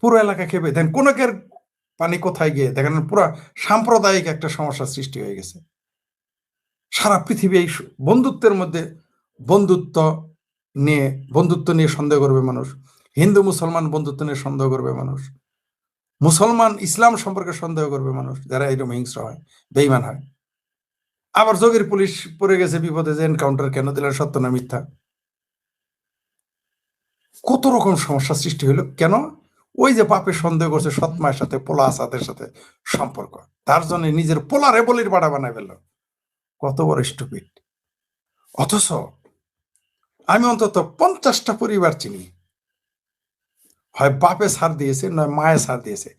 পুরো এলাকা খেপে দেন, কোনকের পানি কোথায় গিয়ে দেখেন পুরো সাম্প্রদায়িক একটা সমস্যার সৃষ্টি হয়ে গেছে। সারা পৃথিবী এই বন্ধুত্বের মধ্যে বন্ধুত্ব নিয়ে সন্দেহ করবে মানুষ। হিন্দু মুসলমান বন্ধুত্ব নিয়ে সন্দেহ করবে মানুষ। মুসলমান ইসলাম সম্পর্কে সন্দেহ করবে মানুষ, যারা এরকম হিংস্র হয়, বেঈমান হয়। আবার যোগীর পুলিশ পড়ে গেছে বিপদে, যে এনকাউন্টার কেন দিলেন, সত্য না মিথ্যা। কত রকম সমস্যা সৃষ্টি হলো কেন? ওই যে বাপে সন্দেহ করছে সৎ মায়ের সাথে, পোলা আসাদের সাথে সম্পর্ক, তার জন্য নিজের পোলারে বলির বাড়া বানায় ফেলল। কত বড় স্টুপিড! অথচ আমি অন্তত 50টা পরিবার চিনি, হয় বাপে ছাড় দিয়েছে, নয় মায়ে ছাড় দিয়েছে।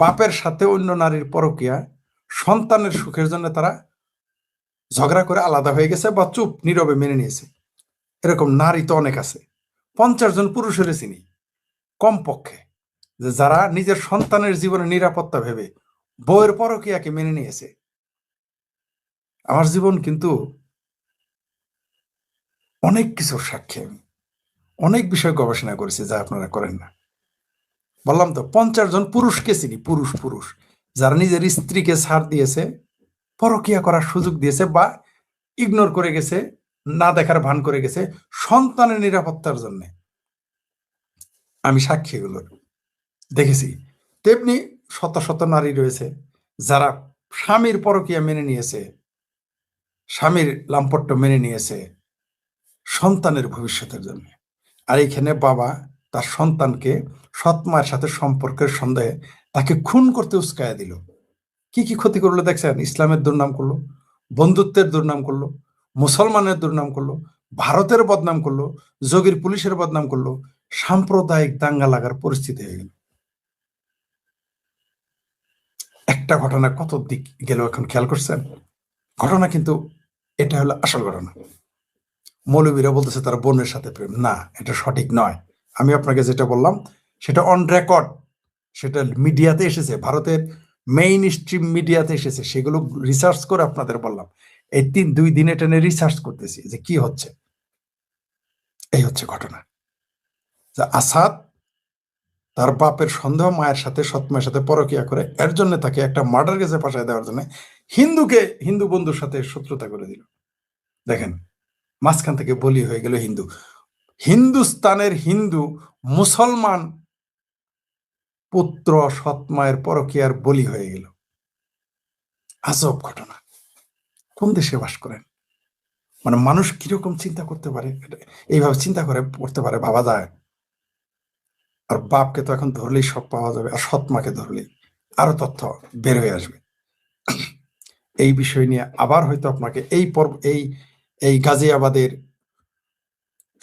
বাপের সাথে অন্য নারীর পরকীয়া, সন্তানের সুখের জন্য তারা ঝগড়া করে আলাদা হয়ে গেছে বা চুপ নীরবে মেনে নিয়েছে। এরকম নারী তো অনেক আছে। 50 জন পুরুষের চিনি কমপক্ষে, যে যারা নিজের সন্তানের জীবনের নিরাপত্তা ভেবে বউয়ের পরকীয়াকে মেনে নিয়েছে। আমার জীবন কিন্তু অনেক কিছুর সাক্ষী। আমি অনেক বিষয় গবেষণা করেছি যা আপনারা করেন না। বললাম তো 50 জন পুরুষকে চিনি, পুরুষ যারা নিজের স্ত্রীকে ছাড় দিয়েছে, পরকীয়া করার সুযোগ দিয়েছে বা ইগনোর করে গেছে, না দেখার ভান করে গেছে সন্তানের নিরাপত্তার জন্য। আমি সাক্ষী এগুলোর দেখেছি। তেমনি শত শত নারী রয়েছে যারা স্বামীর পরকীয়া মেনে নিয়েছে, স্বামীর লাম্পট্য মেনে নিয়েছে সন্তানের ভবিষ্যতের জন্য। আর এইখানে বাবা তার সন্তানকে সৎ মায়ের সাথে সম্পর্কের সন্দেহে তাকে খুন করতে উস্কায়া দিল। কি কি ক্ষতি করলো দেখছেন? ইসলামের দুর্নাম করলো, বন্ধুত্বের দুর্নাম করলো, মুসলমানের দুর্নাম করলো, ভারতের বদনাম করলো, যোগীর পুলিশের বদনাম করলো, সাম্প্রদায়িক দাঙ্গা লাগার পরিস্থিতি হয়ে গেল। একটা ঘটনা কত দিক গেল এখন খেয়াল করছেন? ঘটনা কিন্তু এটা হলো আসল ঘটনা। মৌলবীরা বলতেছে তার বোনের সাথে প্রেম, না, এটা সঠিক নয়। আমি আপনাকে যেটা বললাম সেটা অন রেকর্ড, সেটা মিডিয়াতে এসেছে, ভারতের মেইন স্ট্রিম মিডিয়াতে এসেছে, সেগুলো রিসার্চ করে আপনাদের বললাম। এই 2 দিনে টেনে রিসার্চ করতেছি যে কি হচ্ছে। এই হচ্ছে ঘটনা, যে আসাদ তার বাপের সন্দেহ মায়ের সাথে, সৎ মায়ের সাথে পরকীয়া করে, এর জন্য তাকে একটা মার্ডার কেসে ফাঁসায় দেওয়ার জন্য হিন্দু বন্ধুর সাথে শত্রুতা করে দিল। দেখেন, মাঝখান থেকে বলি হয়ে গেল হিন্দু। হিন্দুস্তানের হিন্দু মুসলমান পুত্র সৎ মায়ের পরকীয়ার বলি হয়ে গেল। আজব ঘটনা। কোন দেশে বাস করেন? মানে মানুষ কিরকম চিন্তা করতে পারে, এইভাবে চিন্তা করতে পারে, ভাবা যায়? আর বাপকে তো এখন ধরলেই সব পাওয়া যাবে, আর সৎ মাকে ধরলেই আরো তথ্য বের হয়ে আসবে। এই বিষয় নিয়ে আবার হয়তো আপনাকে এই গাজিয়াবাদের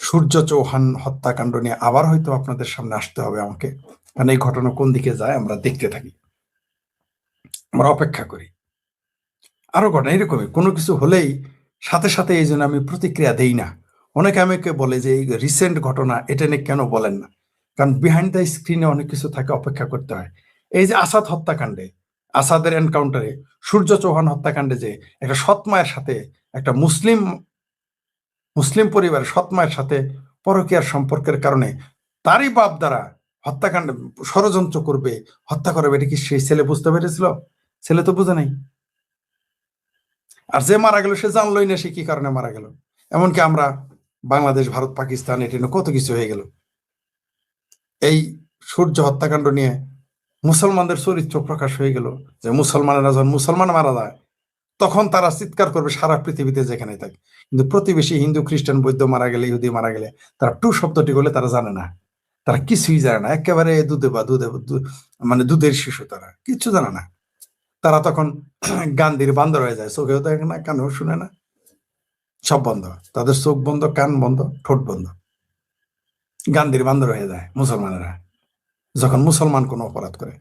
সূর্য চৌহান হত্যাকাণ্ড নিয়ে আবার হয়তো আপনাদের সামনে আসতে হবে আমাকে, কারণ এই ঘটনা কোন দিকে যায় আমরা দেখতে থাকি, আমরা অপেক্ষা করি। আরো ঘটনা এরকমই কোনো কিছু হলেই সাথে সাথে এই জন্য আমি প্রতিক্রিয়া দেই না। অনেকে আমাকে বলে যে এই রিসেন্ট ঘটনা এটা নিয়ে কেন বলেন না, কারণ বিহাইন্ড দ্য স্ক্রিনে অনেক কিছু থাকে, অপেক্ষা করতে হয়। এই যে আসাদ হত্যাকাণ্ডে, আসাদের এনকাউন্টারে, সূর্য চৌহান হত্যাকাণ্ডে যে একটা সৎ মায়ের সাথে, একটা মুসলিম পরিবারের সৎ মায়ের সাথে পরকীয়ার সম্পর্কের কারণে তারই বাপ দ্বারা হত্যাকাণ্ড ষড়যন্ত্র করবে, হত্যা করবে, এটা কি সেই ছেলে বুঝতে পেরেছিল? ছেলে তো বুঝে নাই। আর যে মারা গেল সে জানলই না সে কি কারণে মারা গেল। এমনকি আমরা বাংলাদেশ, ভারত, পাকিস্তান, এটা নিয়ে কত কিছু হয়ে গেল। এই সূর্য হত্যাকাণ্ড নিয়ে মুসলমানদের চরিত্র প্রকাশ হয়ে গেল, যে মুসলমানেরা যখন মুসলমান মারা যায় তখন তারা চিৎকার করবে সারা পৃথিবীতে যেখানে থাকে। কিন্তু প্রতিবেশী হিন্দু, খ্রিস্টান, বৌদ্ধ মারা গেলে, ইহুদি মারা গেলে তারা টু শব্দটি বলে তারা জানে না। তারা কিছুই জানে না, একেবারে মানে দুধের শিশু, তারা কিচ্ছু জানে না। তারা তখন গান্ধীর বান্দর হয়ে যায়, চোখেও দেখে না, কানেও শুনে না, সব বন্ধ, তাদের চোখ বন্ধ, কান বন্ধ, ঠোঁট বন্ধ। গান্ধীর বান্দর হয়ে যায় মুসলমানেরা যখন মুসলমান কোনো অপরাধ করে।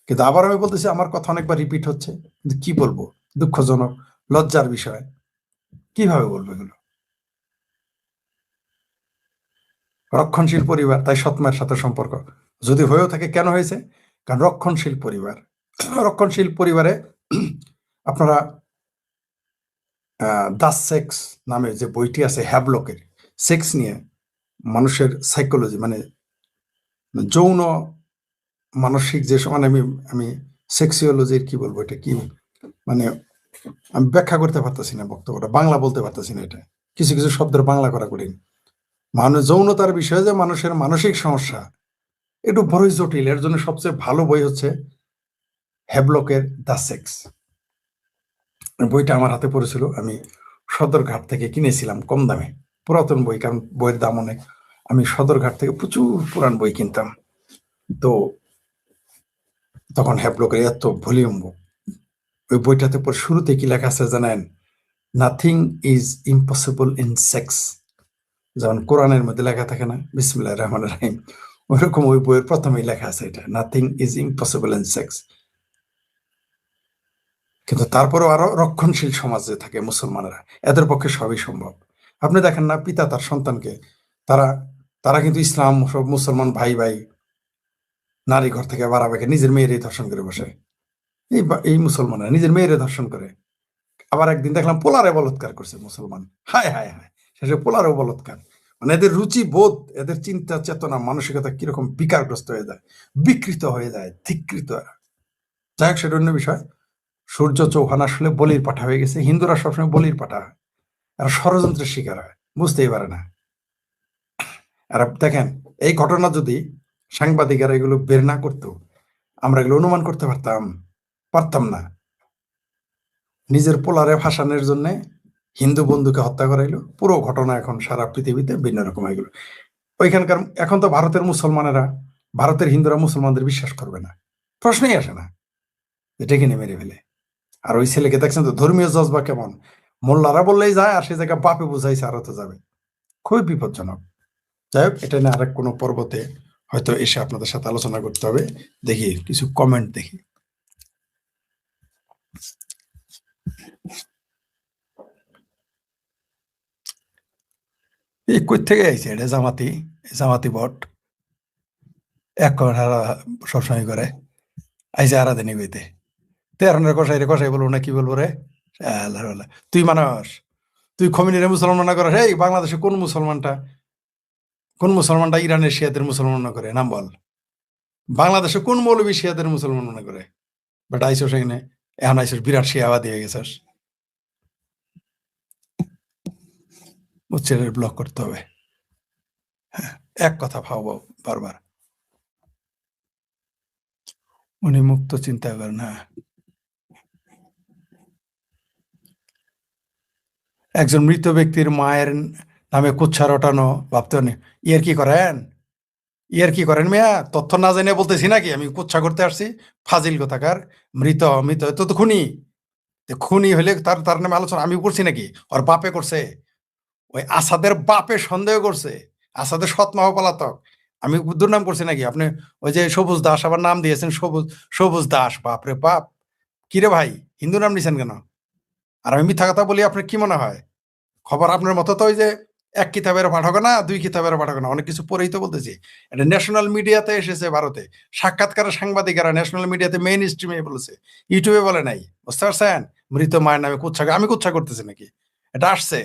কিন্তু আবার আমি বলতেছি, আমার কথা অনেকবার রিপিট হচ্ছে, কিন্তু কি বলবো, দুঃখজনক, লজ্জার বিষয়, কিভাবে বলবো এগুলো। রক্ষণশীল পরিবার, তাই সৎমায়ের সাথে সম্পর্ক যদি হয়েও থাকে, কেন হয়েছে? কারণ রক্ষণশীল পরিবার। রক্ষণশীল পরিবারে আপনারা দ্য সেক্স নামে যে বইটি আছে, হ্যাভলকের, সেক্স নিয়ে মানুষের সাইকোলজি, মানে যৌন মানসিক যে মানে আমি সেক্সিওলজির কি বলবো, এটা কি মানে আমি ব্যাখ্যা করতে পারতেছি না, বক্তব্যটা বাংলা বলতে পারতেছি না, এটা কিছু কিছু শব্দের বাংলা করা কঠিন। মানুষ যৌনতার বিষয়ে যে মানুষের মানসিক সমস্যা একটু বড়ই জটিল, এর জন্য সবচেয়ে ভালো বই হচ্ছে হ্যাভলকের দ্য সেক্স। বইটা আমার হাতে পড়েছিল, আমি সদরঘাট থেকে কিনেছিলাম কম দামে, পুরাতন বই, কারণ বইয়ের দাম অনেক। আমি সদরঘাট থেকে প্রচুর পুরান বই কিনতাম, তো তখন হ্যাভলকের এত ভলিউম ওই বইটাতে পর শুরুতে কি লেখা আছে জানেন? Nothing is impossible in sex. যেমন কোরআনের মধ্যে লেখা থাকে না বিসমিল্লাহির রহমানির রহিম, ওইরকম ওই বইয়ের প্রথমেই লেখা আছে এটা, nothing is impossible in sex. কিন্তু তারপরেও আরো রক্ষণশীল সমাজে থাকে মুসলমানেরা, এদের পক্ষে সবই সম্ভব। আপনি দেখেন না, পিতা তার সন্তানকে, তারা তারা কিন্তু ইসলাম, সব মুসলমান ভাই ভাই, নারী ঘর থেকে বাড়াবে, নিজের মেয়েরই ধর্ষণ করে বসে। এই মুসলমানরা নিজের মেয়েরে ধর্ষণ করে। আবার একদিন দেখলাম পোলারে বলৎকার করছে মুসলমান, হায় হায় হায়, শেষে পোলারেও বলৎকার। মানে এদের রুচি বোধ, এদের চিন্তা চেতনা মানসিকতা কিরকম বিকারগ্রস্ত হয়ে যায়, বিকৃত হয়ে যায়, ধিকৃত। যাই হোক, সেটা অন্য বিষয়। সূর্য চৌহান আসলে বলির পাঠা হয়ে গেছে। হিন্দুরা সবসময় বলির পাঠা হয়, এরা ষড়যন্ত্রের শিকার হয়, বুঝতেই পারে না। আর দেখেন, এই ঘটনা যদি সাংবাদিকেরা এগুলো বের না করতো, আমরা এগুলো অনুমান করতে পারতাম না। নিজের পোলারে ভাসানের জন্য হিন্দু বন্ধুকে হত্যা করাইলো, পুরো ঘটনা এখন সারা পৃথিবীতে ভিন্ন রকম হয়ে গেল। ওইখানকার এখন তো ভারতের মুসলমানেরা, ভারতের হিন্দুরা মুসলমানদের বিশ্বাস করবে না, প্রশ্নই আসে না, ডেকে নিয়ে মেরে ফেলে। আর ওই ছেলেকে দেখছেন তো, ধর্মীয় জজবা কেমন, মোল্লারা বললেই যায়, আর সে জায়গায় বাপে বুঝাইছে আরো তো যাবে, খুবই বিপজ্জনক। যাই হোক, এটা নিয়ে আরেক কোনো পর্বতে হয়তো এসে আপনাদের সাথে আলোচনা করতে হবে। দেখি কিছু কমেন্ট দেখি। এই কই থেকে আইছে এটা? জামাতি বট এক সবসময় করে আইসে আরাধনী কইতে, তেরনের কষাই বলবো না, কি বলবো রে? আল্লাহ, তুই মানুষ, তুই খমিনিরে মুসলমান মনে করে? এই বাংলাদেশে কোন মুসলমানটা ইরানের শিয়াদের মুসলমান মনে করে? নাম বল। বাংলাদেশে কোন মৌলবী শিয়াদের মুসলমান মনে করে? বাট আইসোস এখানে, এখন আইসোস বিরাট শিয়াবাদী হয়ে গেছিস, উচ্চের ব্লক করতে হবে। হ্যাঁ, এক কথা ভাবো বারবার, উনি মুক্ত চিন্তা করেন। হ্যাঁ, একজন মৃত ব্যক্তির মায়ের নামে কুচ্ছা রটানো, ভাবতে ইয়ার কি করেন মিয়া? তথ্য না জেনে বলতেছি নাকি আমি কুচ্ছা করতে আসছি? ফাজিল কোথাকার। মৃত তো খুনি হলে তার নামে আলোচনা আমি করছি নাকি? ওর বাপে করছে, ওই আসাদের বাপে সন্দেহ করছে, আসাদের সৎমা পলাতক, আমি দুর্নাম করছি নাকি? আপনি ওই যে সবুজ দাস আবার নাম দিয়েছেন, সবুজ দাস, বাপরে বাপ, কিরে ভাই, হিন্দু নাম নিছেন কেন? আর আমি মিথ্যা কথা বলি, আপনার কি মনে হয়? খবর আপনার মতো তো ওই যে এক কিতাবের পাঠক না, দুই কিতাবের পাঠক না, অনেক কিছু পড়েই তো বলতেছি। এটা ন্যাশনাল মিডিয়াতে এসেছে, ভারতে সাক্ষাৎকারে সাংবাদিকেরা ন্যাশনাল মিডিয়াতে মেইন স্ট্রিমে বলেছে, ইউটিউবে বলে নাই, বুঝতে পারছেন? মৃত মায়ের নামে আমি কুচ্ছা করতেছি নাকি? এটা আসছে,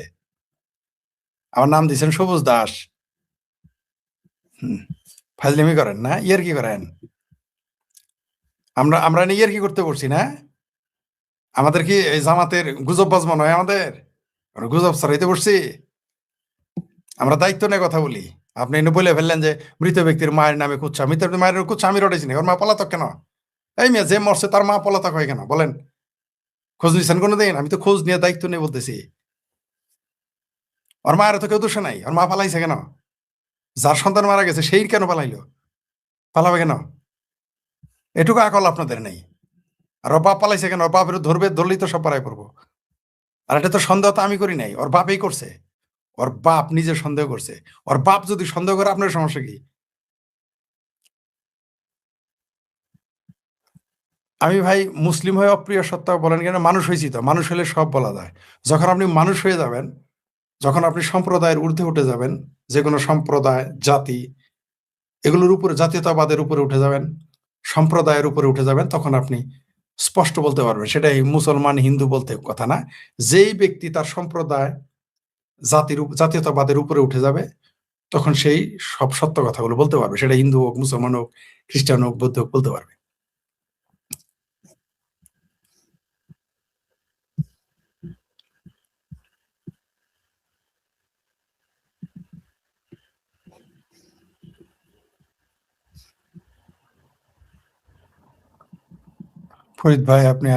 আমার নাম দিয়েছেন সবুজ দাস। ফাজলিমি করেন না, ইয়ার কি করেন? আমরা ইয়ার কি করতে বলছি না? আমাদের কি এই জামাতের গুজববাজ মনে হয়? আমাদের গুজব ছড়াইতে বসছি? আমরা দায়িত্ব নিয়ে কথা বলি। আপনি এনে বলে ফেললেন যে মৃত ব্যক্তির মায়ের নামে কুচ্ছা, মৃত মায়ের কুচ্ছা আমি রটাইছি না, ওর মা পলাতক কেন? এই মেয়ে যে মরছে তার মা পলাতক হয় কেন বলেন? খোঁজ নিচ্ছেন কোনোদিন? আমি তো খোঁজ নিয়ে দায়িত্ব নিয়ে বলতেছি। ওর মায়ের তো কেউ দোষ নাই, ওর মা পালাইছে কেন? যার সন্তান মারা গেছে সেই কেন পালাইলো? পালাবে কেন? এটুকু আকল আপনাদের নেই। আর ওর বাপ পালাইছে কেন? ওর বাপের ধরবে, ধরলেই তো সব পাড়ায় পড়বো। আর এটা তো সন্দেহ তো আমি করি নাই, ওর বাপই করছে। ওর বাপ নিজে সন্দেহ করছে। ওর বাপ যদি সন্দেহ করে, আপনার সমস্যা কি? আমি ভাই মুসলিম হয়ে অপ্রিয় সত্ত্বেও বলেন কেন, মানুষ হয়েছি তো, মানুষ হলে সব বলা যায়। যখন আপনি মানুষ হয়ে যাবেন, যখন আপনি সম্প্রদায়ের ঊর্ধ্বে উঠে যাবেন, যে কোনো সম্প্রদায়, জাতি, এগুলোর উপরে, জাতীয়তাবাদের উপরে উঠে যাবেন, সম্প্রদায়ের উপরে উঠে যাবেন, তখন আপনি স্পষ্ট বলতে পারবেন। সেটাই মুসলমান হিন্দু বলতে কথা না। যেই ব্যক্তি তার সম্প্রদায়, জাতীয়তাবাদের উপরে উঠে যাবে, তখন সেই সব সত্য কথাগুলো বলতে পারবে। সেটা হিন্দু হোক, মুসলমান হোক, খ্রিস্টান হোক, বৌদ্ধ হোক, বলতে পারবে। ফরিদ ভাই, আপনি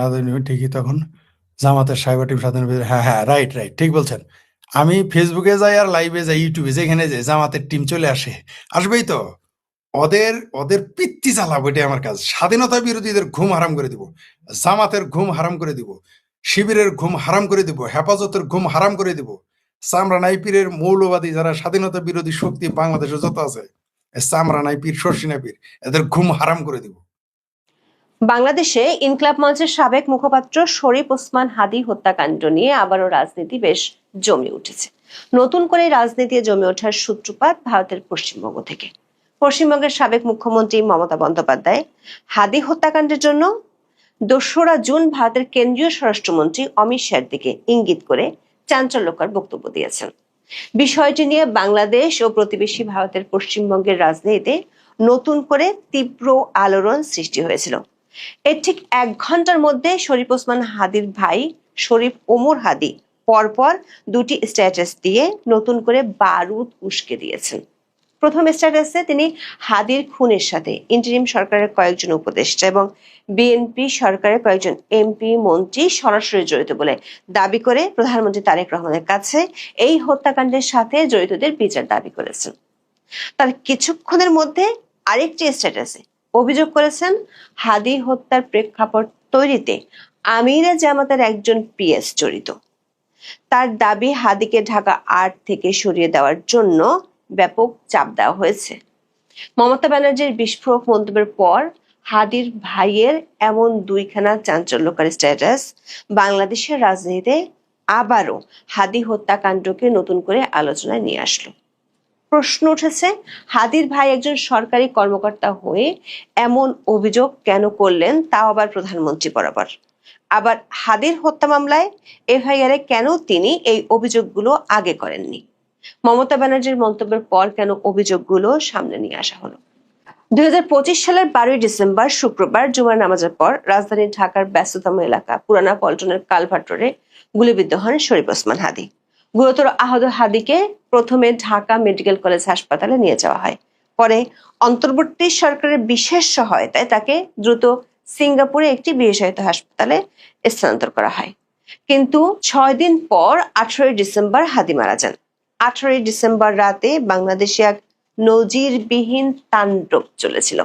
ঠিকই তখন জামাতের সাইবার স্বাধীন, হ্যাঁ হ্যাঁ, রাইট রাইট, ঠিক বলছেন। আমি ফেসবুকে যাই আর লাইভে যাই, ইউটিউবে, যেখানে যাই জামাতের টিম চলে আসে, আসবেই তো। ওদের ওদের পিত্তি চালাবো, এটাই আমার কাজ। স্বাধীনতা বিরোধীদের ঘুম হারাম করে দিব, জামাতের ঘুম হারাম করে দিব, শিবিরের ঘুম হারাম করে দিব, হেফাজতের ঘুম হারাম করে দিব। চামড়া নাইপিরের মৌলবাদী যারা স্বাধীনতা বিরোধী শক্তি বাংলাদেশে যত আছে, চামড়া নাইপির, শর্ষি নাইপির, এদের ঘুম হারাম করে দিব। বাংলাদেশে ইনকিলাব মঞ্চের সাবেক মুখপাত্র শরীফ ওসমান হাদী হত্যাকাণ্ড নিয়ে আবারও রাজনীতি বেশ জমে উঠেছে। নতুন করে রাজনীতি জমে ওঠার সূত্রপাত ভারতের পশ্চিমবঙ্গ থেকে। পশ্চিমবঙ্গের সাবেক মুখ্যমন্ত্রী মমতা বন্দ্যোপাধ্যায় হাদী হত্যাকাণ্ডের জন্য ২রা জুন ভারতের কেন্দ্রীয় স্বরাষ্ট্রমন্ত্রী অমিত শাহের দিকে ইঙ্গিত করে চাঞ্চল্যকর বক্তব্য দিয়েছেন। বিষয়টি নিয়ে বাংলাদেশ ও প্রতিবেশী ভারতের পশ্চিমবঙ্গের রাজনীতিতে নতুন করে তীব্র আলোড়ন সৃষ্টি হয়েছিল। এর ঠিক ১ ঘন্টার মধ্যে শরীফ ওসমান হাদীর ভাই শরীফ ওমর হাদী পরপর ২টি স্ট্যাটাস দিয়ে নতুন করে বারুদ উস্কে দিয়েছেন। প্রথম স্ট্যাটাসে তিনি হাদীর খুনের সাথে ইন্টারিম সরকারের কয়েকজন উপদেষ্টা এবং বিএনপি সরকারের কয়েকজন এমপি মন্ত্রী সরাসরি জড়িত বলে দাবি করে প্রধানমন্ত্রী তারেক রহমানের কাছে এই হত্যাকাণ্ডের সাথে জড়িতদের বিচার দাবি করেছেন। তার কিছুক্ষণের মধ্যে আরেকটি স্ট্যাটাসে অভিযোগ করেছেন হাদী হত্যার প্রেক্ষাপট তৈরিতে আমিরে জামাতের একজন পিএস জড়িত। তার দাবি হাদীকে ঢাকা ৮ থেকে সরিয়ে দেওয়ার জন্য ব্যাপক চাপ দেওয়া হয়েছে। মমতা ব্যানার্জির বিস্ফোরক মন্তব্যের পর হাদীর ভাইয়ের এমন ২খানা চাঞ্চল্যকর স্ট্যাটাস বাংলাদেশের রাজনীতিতে আবারও হাদী হত্যাকাণ্ডকে নতুন করে আলোচনায় নিয়ে আসলো। প্রশ্ন উঠেছে, হাদীর ভাই একজন সরকারি কর্মকর্তা হয়ে এমন অভিযোগ কেন করলেন, তাও আবার প্রধানমন্ত্রী বরাবর? আবার হাদীর হত্যা মামলায় এফআইআর কেন তিনি এই অভিযোগগুলো আগে করেননি? মমতা ব্যানার্জির মন্তব্যের পর কেন অভিযোগগুলো সামনে নিয়ে আসা হলো? ২০২৫ সালের ১২ই ডিসেম্বর শুক্রবার জুমার নামাজের পর রাজধানী ঢাকার ব্যস্ততম এলাকা পুরানা পল্টনের কালভার্ট রোডে গুলিবিদ্ধ হন শরীফ ওসমান হাদী। গুরুতর আহত হাদীকে প্রথমে ঢাকা মেডিকেল কলেজ হাসপাতালে নিয়ে যাওয়া হয়। পরে অন্তর্বর্তী সরকারের বিশেষ সহায়তায় তাকে দ্রুত সিঙ্গাপুরে একটি বিশেষায়িত হাসপাতালে স্থানান্তর করা হয়। কিন্তু ৬ দিন পর ১৮ই ডিসেম্বর হাদী মারা যান। ১৮ই ডিসেম্বর রাতে বাংলাদেশে এক নজিরবিহীন তাণ্ডব চলেছিল।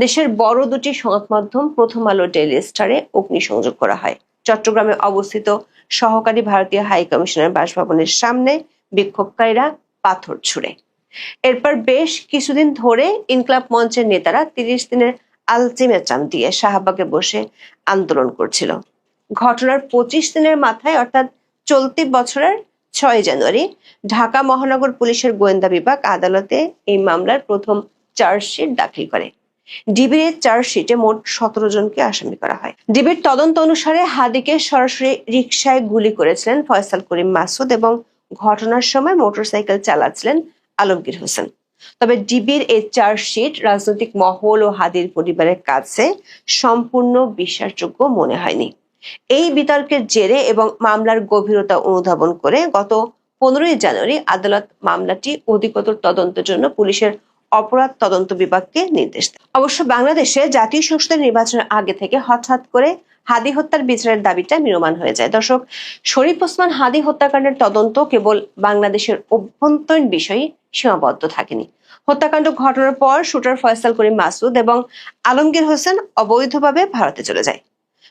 দেশের বড় দুটি সংবাদ মাধ্যম প্রথম আলো, ডেইলি স্টারে অগ্নিসংযোগ করা হয়। চট্টগ্রামে অবস্থিত সহকারী ভারতীয় হাই কমিশনের বাসভবনের সামনে বিক্ষোভকারীরা পাথর ছুড়ে। এরপর বেশ কিছুদিন ধরে ইনকিলাব মঞ্চের নেতারা ৩০ দিনের আলটিমেটাম দিয়ে শাহবাগে বসে আন্দোলন করছিল। ঘটনার ২৫ দিনের মাথায় অর্থাৎ চলতি বছরের ৬ জানুয়ারি ঢাকা মহানগর পুলিশের গোয়েন্দা বিভাগ আদালতে এই মামলার প্রথম চার্জশিট দাখিল করে। ডিবির চার্জশিটে মোট ১৭ জনকে আসামি করা হয়। ডিবির তদন্ত অনুসারে হাদীকে সরাসরি রিকশায় গুলি করেছিলেন ফয়সাল করিম মাসুদ এবং ঘটনার সময় মোটরসাইকেল চালাচ্ছিলেন আলমগীর হোসেন। তবে ডিবির এই চার্জশিট রাজনৈতিক মহল ও হাদীর পরিবারের কাছে সম্পূর্ণ বিশ্বাসযোগ্য মনে হয়নি। এই বিতর্কের জেরে এবং মামলার গভীরতা অনুধাবন করে গত ১৫ই জানুয়ারি আদালত মামলাটি অধিকতর তদন্তের জন্য পুলিশের অপরাধ তদন্ত বিভাগকে নির্দেশ দেয়। অবশ্য বাংলাদেশে জাতীয় সংসদের নির্বাচনের আগে থেকে হঠাৎ করে হাদী হত্যার বিচারের দাবিটা ম্রিয়মাণ হয়ে যায়। দর্শক, শরীফ ওসমান হাদী হত্যাকাণ্ডের তদন্ত কেবল বাংলাদেশের অভ্যন্তরীণ বিষয় সীমাবদ্ধ থাকেনি। হত্যাকাণ্ড ঘটনার পর শুটার ফয়সাল করিম মাসুদ এবং আলমগীর হোসেন অবৈধভাবে ভারতে চলে যায়।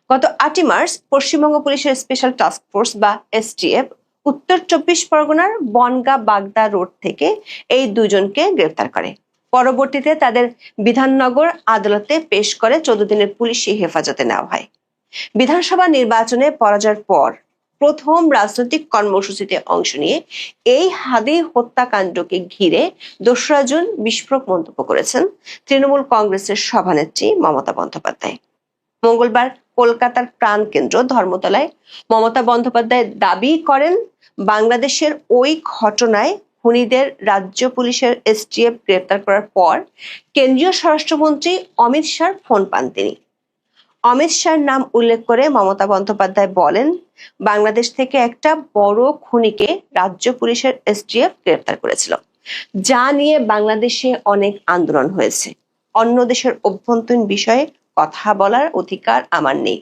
গত 8 মার্চ পশ্চিমবঙ্গ পুলিশের স্পেশাল টাস্ক ফোর্স বা এসটিএফ উত্তর 24 পরগনার বনগাঁ বাগদা রোড থেকে এই দুজনকে গ্রেফতার করে। পরবর্তীতে তাদের বিধাননগর আদালতে পেশ করে 14 দিনের পুলিশি হেফাজতে নেওয়া হয়। বিধানসভা নির্বাচনে পরাজয়ের পর প্রথম রাজনৈতিক কর্মসূচিতে অংশ নিয়ে এই হাদি হত্যাকাণ্ডকে ঘিরে 2রা জুন বিস্ফোরক মন্তব্য করেছেন তৃণমূল কংগ্রেসের সভানেত্রী মমতা বন্দ্যোপাধ্যায়। মঙ্গলবার কলকাতার প্রাণকেন্দ্র ধর্মতলায় মমতা বন্দ্যোপাধ্যায় দাবি করেন, বাংলাদেশের ওই ঘটনায় খুনিদের রাজ্য পুলিশের এসটিএফ গ্রেফতার করার পর কেন্দ্রীয় স্বরাষ্ট্রমন্ত্রী অমিত শাহর ফোন পান তিনি। অমিত শাহর নাম উল্লেখ করে মমতা বন্দ্যোপাধ্যায় বলেন, বাংলাদেশ থেকে একটা বড় খুনিকে রাজ্য পুলিশের এসটিএফ গ্রেফতার করেছিল, যা নিয়ে বাংলাদেশে অনেক আন্দোলন হয়েছে। অন্য দেশের অভ্যন্তরীণ বিষয়ে কথা বলার অধিকার আমার নেই।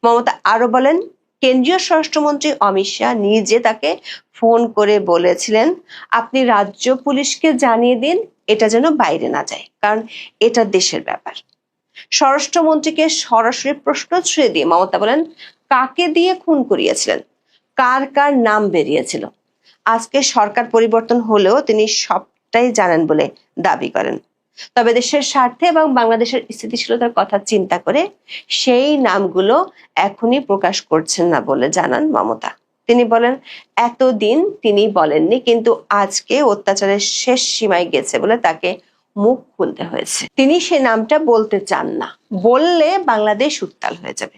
মমতা আরো বলেন, কেন্দ্রীয় স্বরাষ্ট্রমন্ত্রী অমিত শাহ নিজে তাকে ফোন করে বলেছিলেন, আপনি রাজ্য পুলিশকে জানিয়ে দিন এটা যেন বাইরে না যায়, কারণ এটা দেশের ব্যাপার। স্বরাষ্ট্রমন্ত্রীকে সরাসরি প্রশ্ন ছুড়ে দিয়ে মমতা বলেন, কাকে দিয়ে খুন করিয়েছিলেন, কার কার নাম বেরিয়েছিল। আজকে সরকার পরিবর্তন হলেও তিনি সবটাই জানেন বলে দাবি করেন। তবে দেশের স্বার্থে এবং বাংলাদেশের স্থিতিশীলতার কথা চিন্তা করে সেই নামগুলো এখনই প্রকাশ করছেন না বলে জানান মমতা। তিনি বলেন, এতদিন তিনি বলেননি, কিন্তু আজকে অত্যাচারের শেষ সীমায় গেছে বলে তাকে মুখ খুলতে হয়েছে। তিনি সে নামটা বলতে চান না, বললে বাংলাদেশ উত্তাল হয়ে যাবে।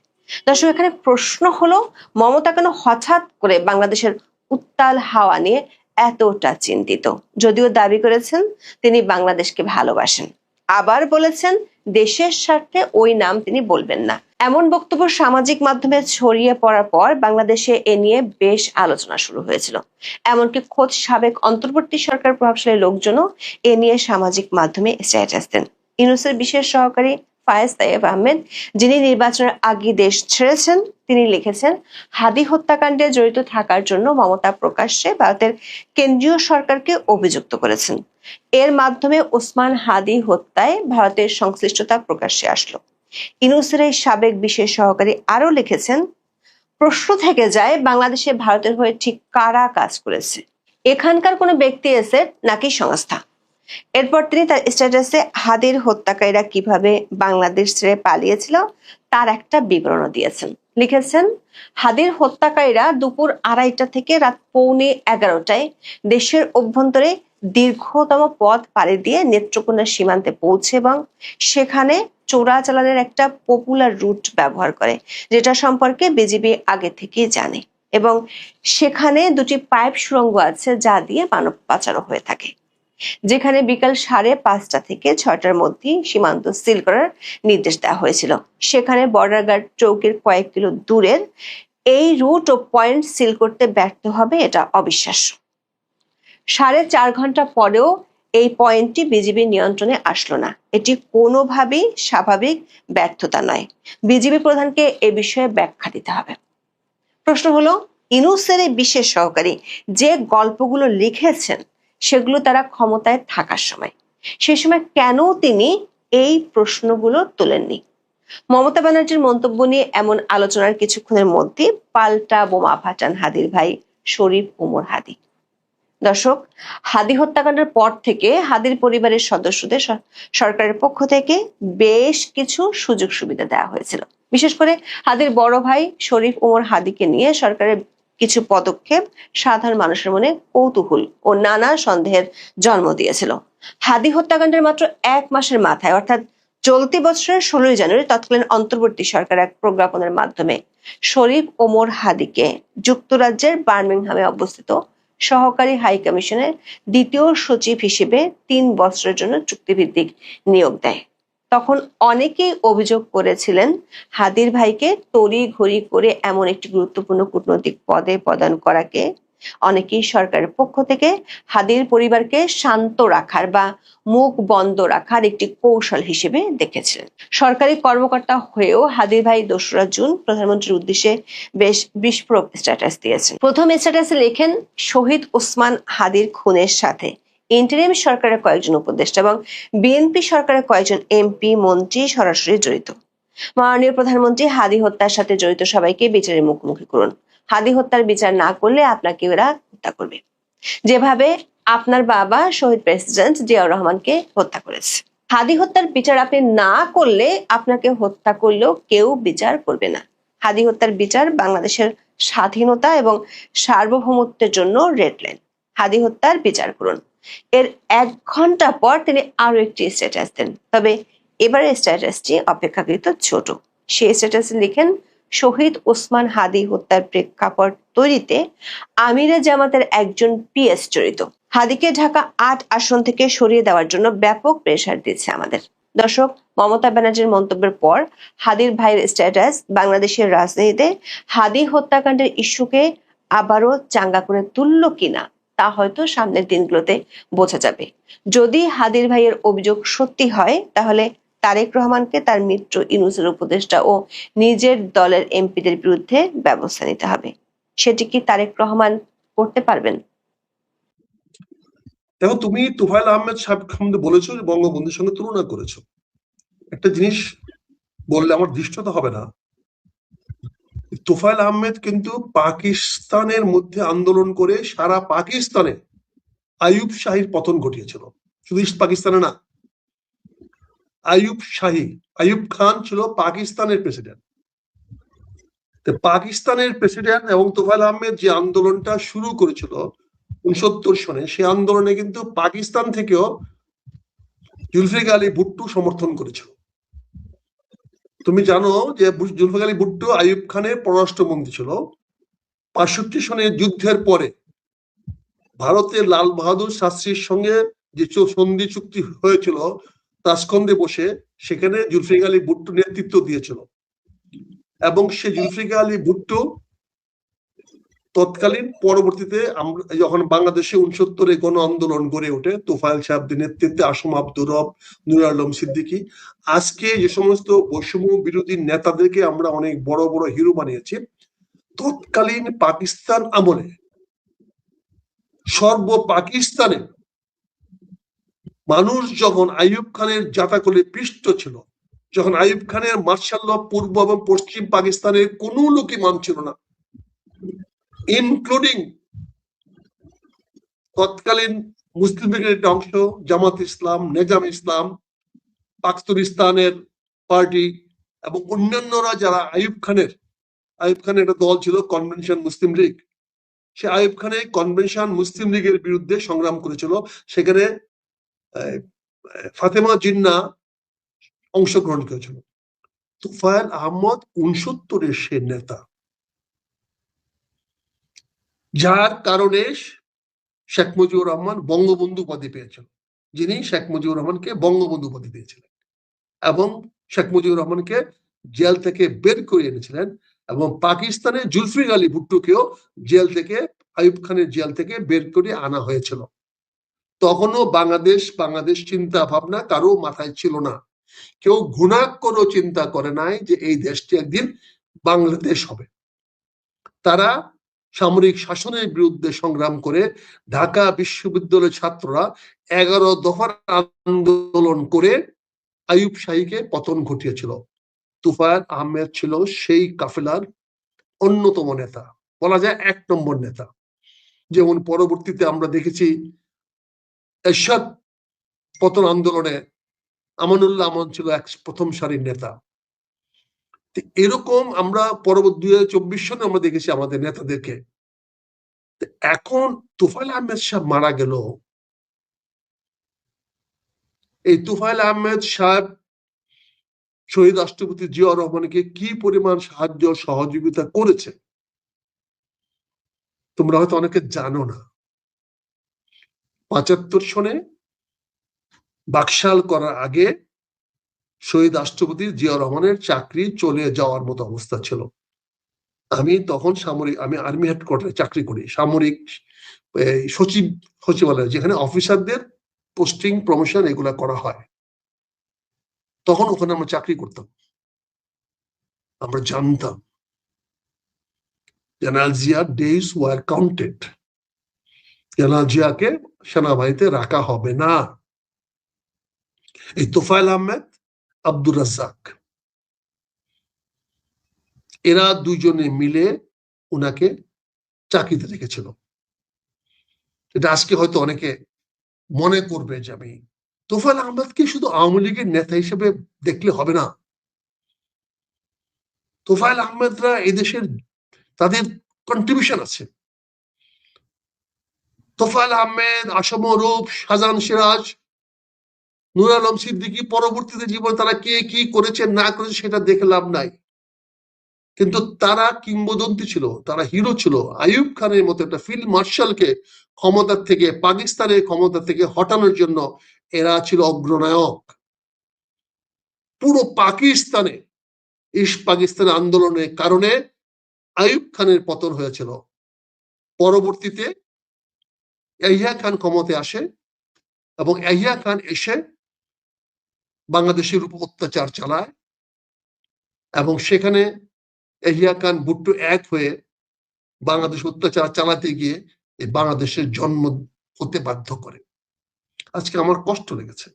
দর্শক, এখানে প্রশ্ন হলো, মমতা কেন হঠাৎ করে বাংলাদেশের উত্তাল হাওয়া নিয়ে এতটা চিন্তিত? যদিও দাবি করেছেন তিনি বাংলাদেশকে ভালোবাসেন, আবার বলেছেন দেশের স্বার্থে ওই নাম তিনি বলবেন না। এমন বক্তব্য সামাজিক মাধ্যমে ছড়িয়ে পড়ার পর বাংলাদেশে এ নিয়ে বেশ আলোচনা শুরু হয়েছিল। এমনকি খোদ সাবেক অন্তর্বর্তী সরকার প্রভাবশালী লোকজনও এ নিয়ে সামাজিক মাধ্যমে স্ট্যাটাস দেন। ইউনূসের বিশেষ সহকারী ফায়েজ তাইয়েব আহমেদ, যিনি নির্বাচনের আগে দেশ ছেড়েছেন, তিনি লিখেছেন, হাদি হত্যাকাণ্ডে জড়িত থাকার জন্য মমতা প্রকাশ্যে ভারতের কেন্দ্রীয় সরকারকে অভিযুক্ত করেছেন। এর মাধ্যমে ওসমান হাদি হত্যায় ভারতের সংশ্লিষ্টতা প্রকাশ্যে আসলো। ইউনূসের এই সাবেক বিশেষ সহকারী আরো লিখেছেন, প্রশ্ন থেকে যায় বাংলাদেশে ভারতের হয়ে ঠিক কারা কাজ করেছে, এখানকার কোনো ব্যক্তি এসেট নাকি সংস্থা। এরপর তিনি তার স্ট্যাটাসে হাদির হত্যাকারীরা কিভাবে বাংলাদেশ ছেড়ে পালিয়েছিল তার একটা বিবরণ দিয়েছেন। লিখেছেন, হাদির হত্যাকারীরা দুপুর 2:30 থেকে রাত 11:15 দেশের অভ্যন্তরে দীর্ঘতম পথ পাড়ি দিয়ে নেত্রকোনা সীমান্তে পৌঁছে এবং সেখানে চোরাচালানের একটা পপুলার রুট ব্যবহার করে, যেটা সম্পর্কে বিজিবি আগে থেকেই জানে, এবং সেখানে 2টি পাইপ সুড়ঙ্গ আছে যা দিয়ে মানব পাচারও হয়ে থাকে, যেখানে বিকাল 5:30 থেকে 6টার মধ্যে সীমান্ত সিল করার নির্দেশ দেওয়া হয়েছিল। সেখানে বর্ডার গার্ড চৌকির কয়েক কিলো দূরের এই রুট ও পয়েন্ট সিল করতে ব্যর্থ হবে, এটা অবিশ্বাস্য। 4.5 ঘন্টা পরেও এই পয়েন্টটি বিজিবি নিয়ন্ত্রণে আসলো না। এটি কোনোভাবেই স্বাভাবিক ব্যর্থতা নয়। বিজিবি প্রধানকে এ বিষয়ে ব্যাখ্যা দিতে হবে। প্রশ্ন হলো, ইউনূসের এই বিশেষ সহকারী যে গল্পগুলো লিখেছেন সেগুলো তারা ক্ষমতায় থাকার সময়, সে সময় কেন তিনি এই প্রশ্নগুলো তোলেননি? মমতা ব্যানার্জির মন্তব্য নিয়ে এমন আলোচনার কিছুক্ষণের মধ্যে পাল্টা বোমা ফাটান হাদির ভাই শরীফ ওমর হাদি। দর্শক, হাদি হত্যাকাণ্ডের পর থেকে হাদির পরিবারের সদস্যদের সরকারের পক্ষ থেকে বেশ কিছু সুযোগ সুবিধা দেওয়া হয়েছিল। বিশেষ করে হাদির বড় ভাই শরীফ ওমর হাদিকে নিয়ে সরকারের কিছু পদক্ষেপ সাধারণ মানুষের মনে কৌতূহল ও নানা সন্দেহের জন্ম দিয়েছিল। হাদি হত্যাকাণ্ডের মাত্র 1 মাসের মাথায়, অর্থাৎ চলতি বছরের 16 জানুয়ারি তৎকালীন অন্তর্বর্তী সরকার এক প্রজ্ঞাপনের মাধ্যমে শরীফ ওমর হাদিকে যুক্তরাজ্যের বার্মিংহামে অবস্থিত সহকারী হাই কমিশনের 2য় সচিব হিসেবে 3 বছরের জন্য চুক্তিভিত্তিক নিয়োগ দেয়। তখন অনেকেই অভিযোগ করেছিলেন, হাদির ভাইকে তড়িঘড়ি করে এমন একটি গুরুত্বপূর্ণ কূটনৈতিক পদে প্রদান করাকে অনেকেই সরকারের পক্ষ থেকে হাদির পরিবারকে শান্ত রাখার বা মুখ বন্ধ রাখার একটি কৌশল হিসেবে দেখেছিলেন। সরকারি কর্মকর্তা হয়েও হাদির ভাই 2রা জুন প্রধানমন্ত্রীর উদ্দেশ্যে বেশ বিস্ফোরক স্ট্যাটাস দিয়েছেন। প্রথম স্ট্যাটাসে লেখেন, শহীদ ওসমান হাদির খুনের সাথে ইন্টারিম সরকারের কয়েকজন উপদেষ্টা এবং বিএনপি সরকারের কয়েকজন এমপি মন্ত্রী সরাসরি জড়িত। মাননীয় প্রধানমন্ত্রী হাদি হত্যার সাথে জড়িত সবাইকে বিচারের মুখোমুখি করুন। হাদি হত্যার বিচার না করলে আপনাকে এরা হত্যা করবে, যেভাবে আপনার বাবা শহীদ প্রেসিডেন্ট জিয়াউর রহমানকে হত্যা করেছে। হাদি হত্যার বিচার আপনি না করলে আপনাকে হত্যা করলেও কেউ বিচার করবে না। হাদি হত্যার বিচার বাংলাদেশের স্বাধীনতা এবং সার্বভৌমত্বের জন্য রেড লাইন। হাদি হত্যার বিচার করুন। এর 1 ঘন্টা পর তিনি আরো একটি স্ট্যাটাস দেন, তবে এবারের স্ট্যাটাসটি অপেক্ষাকৃত ছোট। সেই স্ট্যাটাসে লিখেন, শহীদ ওসমান হাদি হত্যার প্রেক্ষাপট তৈরিতে আমিরে জামাতের একজন পিএস জড়িত। হাদিকে ঢাকা 8 আসন থেকে সরিয়ে দেওয়ার জন্য ব্যাপক প্রেসার দিচ্ছে আমাদের। দর্শক, মমতা ব্যানার্জির মন্তব্যের পর হাদির ভাইয়ের স্ট্যাটাস বাংলাদেশের রাজনীতিতে হাদি হত্যাকাণ্ডের ইস্যুকে আবারও চাঙ্গা করে তুলল কিনা তা হয়তো সামনের দিনগুলোতে বোঝা যাবে। যদি হাদির ভাইয়ের অভিযোগ সত্যি হয়, তাহলে তারেক রহমানকে তার মিত্র ইউনূসের উপদেষ্টা ও নিজের দলের এমপিদের বিরুদ্ধে ব্যবস্থা নিতে হবে। সেটি কি তারেক রহমান করতে পারবেন? দেখো, তুমি তুফাইল আহমেদ সাহেব সম্বন্ধে বলেছো যে বঙ্গবন্ধুর সঙ্গে তুলনা করেছো। একটা জিনিস বললে আমার দৃষ্টতা হবে না, তুফাইল আহমেদ কিন্তু পাকিস্তানের মধ্যে আন্দোলন করে সারা পাকিস্তানে আইয়ুব শাহীর পতন ঘটিয়েছিল। শুধু ইস্ট পাকিস্তানে না, আইয়ুব খান ছিল পাকিস্তানের প্রেসিডেন্ট। পাকিস্তানের প্রেসিডেন্ট এবং তুফাইল আহমেদ যে আন্দোলনটা শুরু করেছিল 69 সনে, সেই আন্দোলনে কিন্তু পাকিস্তান থেকেও জুলফিকার আলী ভুট্টো সমর্থন করেছিল। তুমি জানো যে জুলফিকার আলী ভুট্টো আইয়ুব খানের পররাষ্ট্রমন্ত্রী ছিল। 65 সনের যুদ্ধের পরে ভারতের লাল বাহাদুর শাস্ত্রীর সঙ্গে যে সন্ধি চুক্তি হয়েছিল তাসকন্দে বসে, সেখানে জুলফিকার আলী ভুট্টো নেতৃত্ব দিয়েছিল এবং সে জুলফিকার আলী ভুট্টো তৎকালীন পরবর্তীতে আমরা যখন বাংলাদেশে 69-এ গণ আন্দোলন গড়ে ওঠে তোফায়েল সাহেবদের নেতৃত্বে, আসম আব্দুর রব, নুর আলম সিদ্দিকী, আজকে যে সমস্ত বৈষম্য বিরোধী নেতাদেরকে আমরা অনেক বড় বড় হিরো বানিয়েছি, তৎকালীন পাকিস্তান আমলে সর্ব পাকিস্তানে মানুষ যখন আইয়ুব খানের জাতাকলে পৃষ্ঠ ছিল, যখন আইয়ুব খানের মার্শাল ল পূর্ব এবং পশ্চিম পাকিস্তানের কোনো লোকই মানছিল না, ইনক্লুডিং তৎকালীন মুসলিম লীগের একটা অংশ জামাত ইসলাম, নেজাম ইসলাম, পাকিস্তানের পার্টি এবং অন্যান্যরা যারা আইয়ুব খানের একটা দল ছিল কনভেনশন মুসলিম লীগ, সে আইয়ুব খানের কনভেনশন মুসলিম লীগের বিরুদ্ধে সংগ্রাম করেছিল। সেখানে ফাতেমা জিন্না অংশগ্রহণ করেছিল। তুফায়েল আহমদ 69-এর সে নেতা, যার কারণে শেখ মুজিবুর রহমান বঙ্গবন্ধু উপাধি পেয়েছেন, যিনি শেখ মুজিবুর রহমানকে বঙ্গবন্ধু উপাধি দিয়েছিলেন এবং শেখ মুজিবুর রহমানকে জেল থেকে বের করে এনেছিলেন এবং পাকিস্তানে জুলফিকার আলী ভুট্টোকেও জেল থেকে, আইয়ুব খানের জেল থেকে বের করে আনা হয়েছিল। তখনও বাংলাদেশ চিন্তা ভাবনা কারো মাথায় ছিল না। কেউ ঘুণাক্ষরও চিন্তা করে নাই যে এই দেশটি একদিন বাংলাদেশ হবে। তারা সামরিক শাসনের বিরুদ্ধে সংগ্রাম করে ঢাকা বিশ্ববিদ্যালয়ের ছাত্ররা 11 দফার আন্দোলন করে আইয়ুব শাহীকে পতন ঘটিয়েছিল। তুফায়েল আহমেদ ছিল সেই কাফেলার অন্যতম নেতা, বলা যায় 1 নম্বর নেতা। যেমন পরবর্তীতে আমরা দেখেছি এরশাদ পতন আন্দোলনে আমানুল্লাহ আমান ছিল প্রথম সারির নেতা। এরকম আমরা পরবর্তী 2024 সনে আমরা দেখেছি আমাদের নেতাদেরকে। এখন তুফাইল আহমেদ সাহেব মারা গেল, এই তুফাইল আহমেদ সাহেব শহীদ রাষ্ট্রপতি জিয়াউর রহমানকে কি পরিমাণ সাহায্য সহযোগিতা করেছে তোমরা হয়তো অনেকে জানো না। 75 সনে বাকশাল করার আগে শহীদ রাষ্ট্রপতি জিয়াউর রহমানের চাকরি চলে যাওয়ার মতো অবস্থা ছিল। আমি তখন আমি আর্মি হেডকোয়ার্টারে চাকরি করি, সামরিক সচিবালয়, যেখানে অফিসারদের পোস্টিং প্রমোশন এগুলা করা হয়। তখন ওখানে আমরা চাকরি করতাম। আমরা জানতাম জেনারেল জিয়ার ডেজ ওয়ার কাউন্টেড। জেনারেল জিয়াকে সেনাবাহিনীতে রাখা হবে না। এই তোফায়েল আহমেদ, আব্দুর রাজ্জাক, এরা দুজনে মিলে উনাকে চাকরিতে রেখেছিল। এটা আজকে হয়তো অনেকে মনে করবে যে আমি তোফায়েল আহমেদকে শুধু আওয়ামী লীগের নেতা হিসেবে দেখলে হবে না। তোফায়েল আহমেদরা এদেশের তাদের কন্ট্রিবিউশন আছে। তোফায়েল আহমেদ, আসম রূপ, শাহজাহান সিরাজ, নূর আলম সিদ্দিকী পরবর্তীতে জীবন তারা কে কি করেছে না করেছে সেটা দেখে লাভ নাই, কিন্তু তারা কিংবদন্তি ছিল, তারা হিরো ছিল। আইয়ুব খানের মতো একটা ফিল্ড মার্শালকে ক্ষমতা থেকে, পাকিস্তানের ক্ষমতা থেকে হটানোর জন্য এরা ছিল অগ্রনায়ক। পুরো পাকিস্তানে ইস্ট পাকিস্তান আন্দোলনের কারণে আইয়ুব খানের পতন হয়েছিল। পরবর্তীতে ইয়াহিয়া খান ক্ষমতায় আসে এবং ইয়াহিয়া খান এসে বাংলাদেশের উপর অত্যাচার চালায় এবং সেখানে ইয়াহিয়া খান ভুট্টো এক হয়ে বাংলাদেশ অত্যাচার চালাতে গিয়ে এই বাংলাদেশের জন্ম হতে বাধ্য করে। আজকে আমার কষ্ট লেগেছে।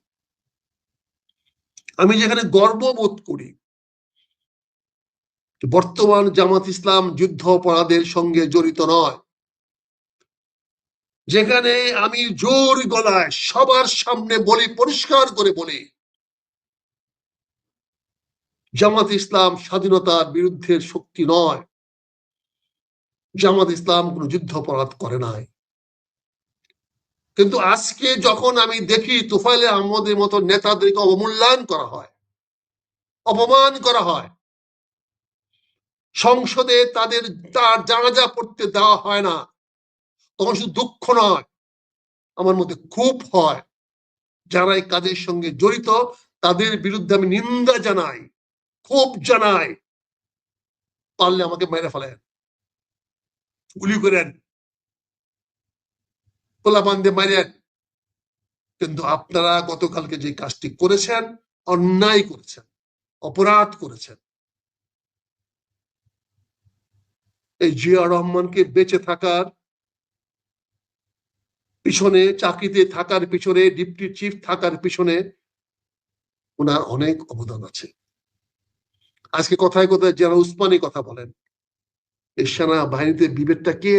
আমি যেখানে গর্ববোধ করি বর্তমান জামাত ইসলাম যুদ্ধ অপরাধের সঙ্গে জড়িত নয়, যেখানে আমি জোর গলায় সবার সামনে বলি, পরিষ্কার করে বলি, জামাত ইসলাম স্বাধীনতার বিরুদ্ধের শক্তি নয়, জামাত ইসলাম কোনো যুদ্ধ অপরাধ করে নাই। কিন্তু আজকে যখন আমি দেখি তোফায়েল আহমদের মতো নেতাদেরকে অবমূল্যায়ন করা হয়, অপমান করা হয়, সংসদে তার জানাজা পড়তে দেওয়া হয় না, তখন শুধু দুঃখ নয়, আমার মধ্যে খুব হয়। যারা এই কাজের সঙ্গে জড়িত তাদের বিরুদ্ধে আমি নিন্দা জানাই, ক্ষোভ জানাই। পারলে আমাকে মেরে ফেলেন, গুলি করেন, পোলাপান মারেন, কিন্তু আপনারা গতকালকে যে কাজটি করেছেন অন্যায় করেছেন, অপরাধ করেছেন। এই জিয়া রহমানকে বেঁচে থাকার পিছনে, চাকরিতে থাকার পিছনে, ডিপটি চিফ থাকার পিছনে ওনার অনেক অবদান আছে। আজকে কথায় কথায় জেনারেল উসমানী কথা বলেন, এই সেনা বাহিনীতে বিভেদটা কে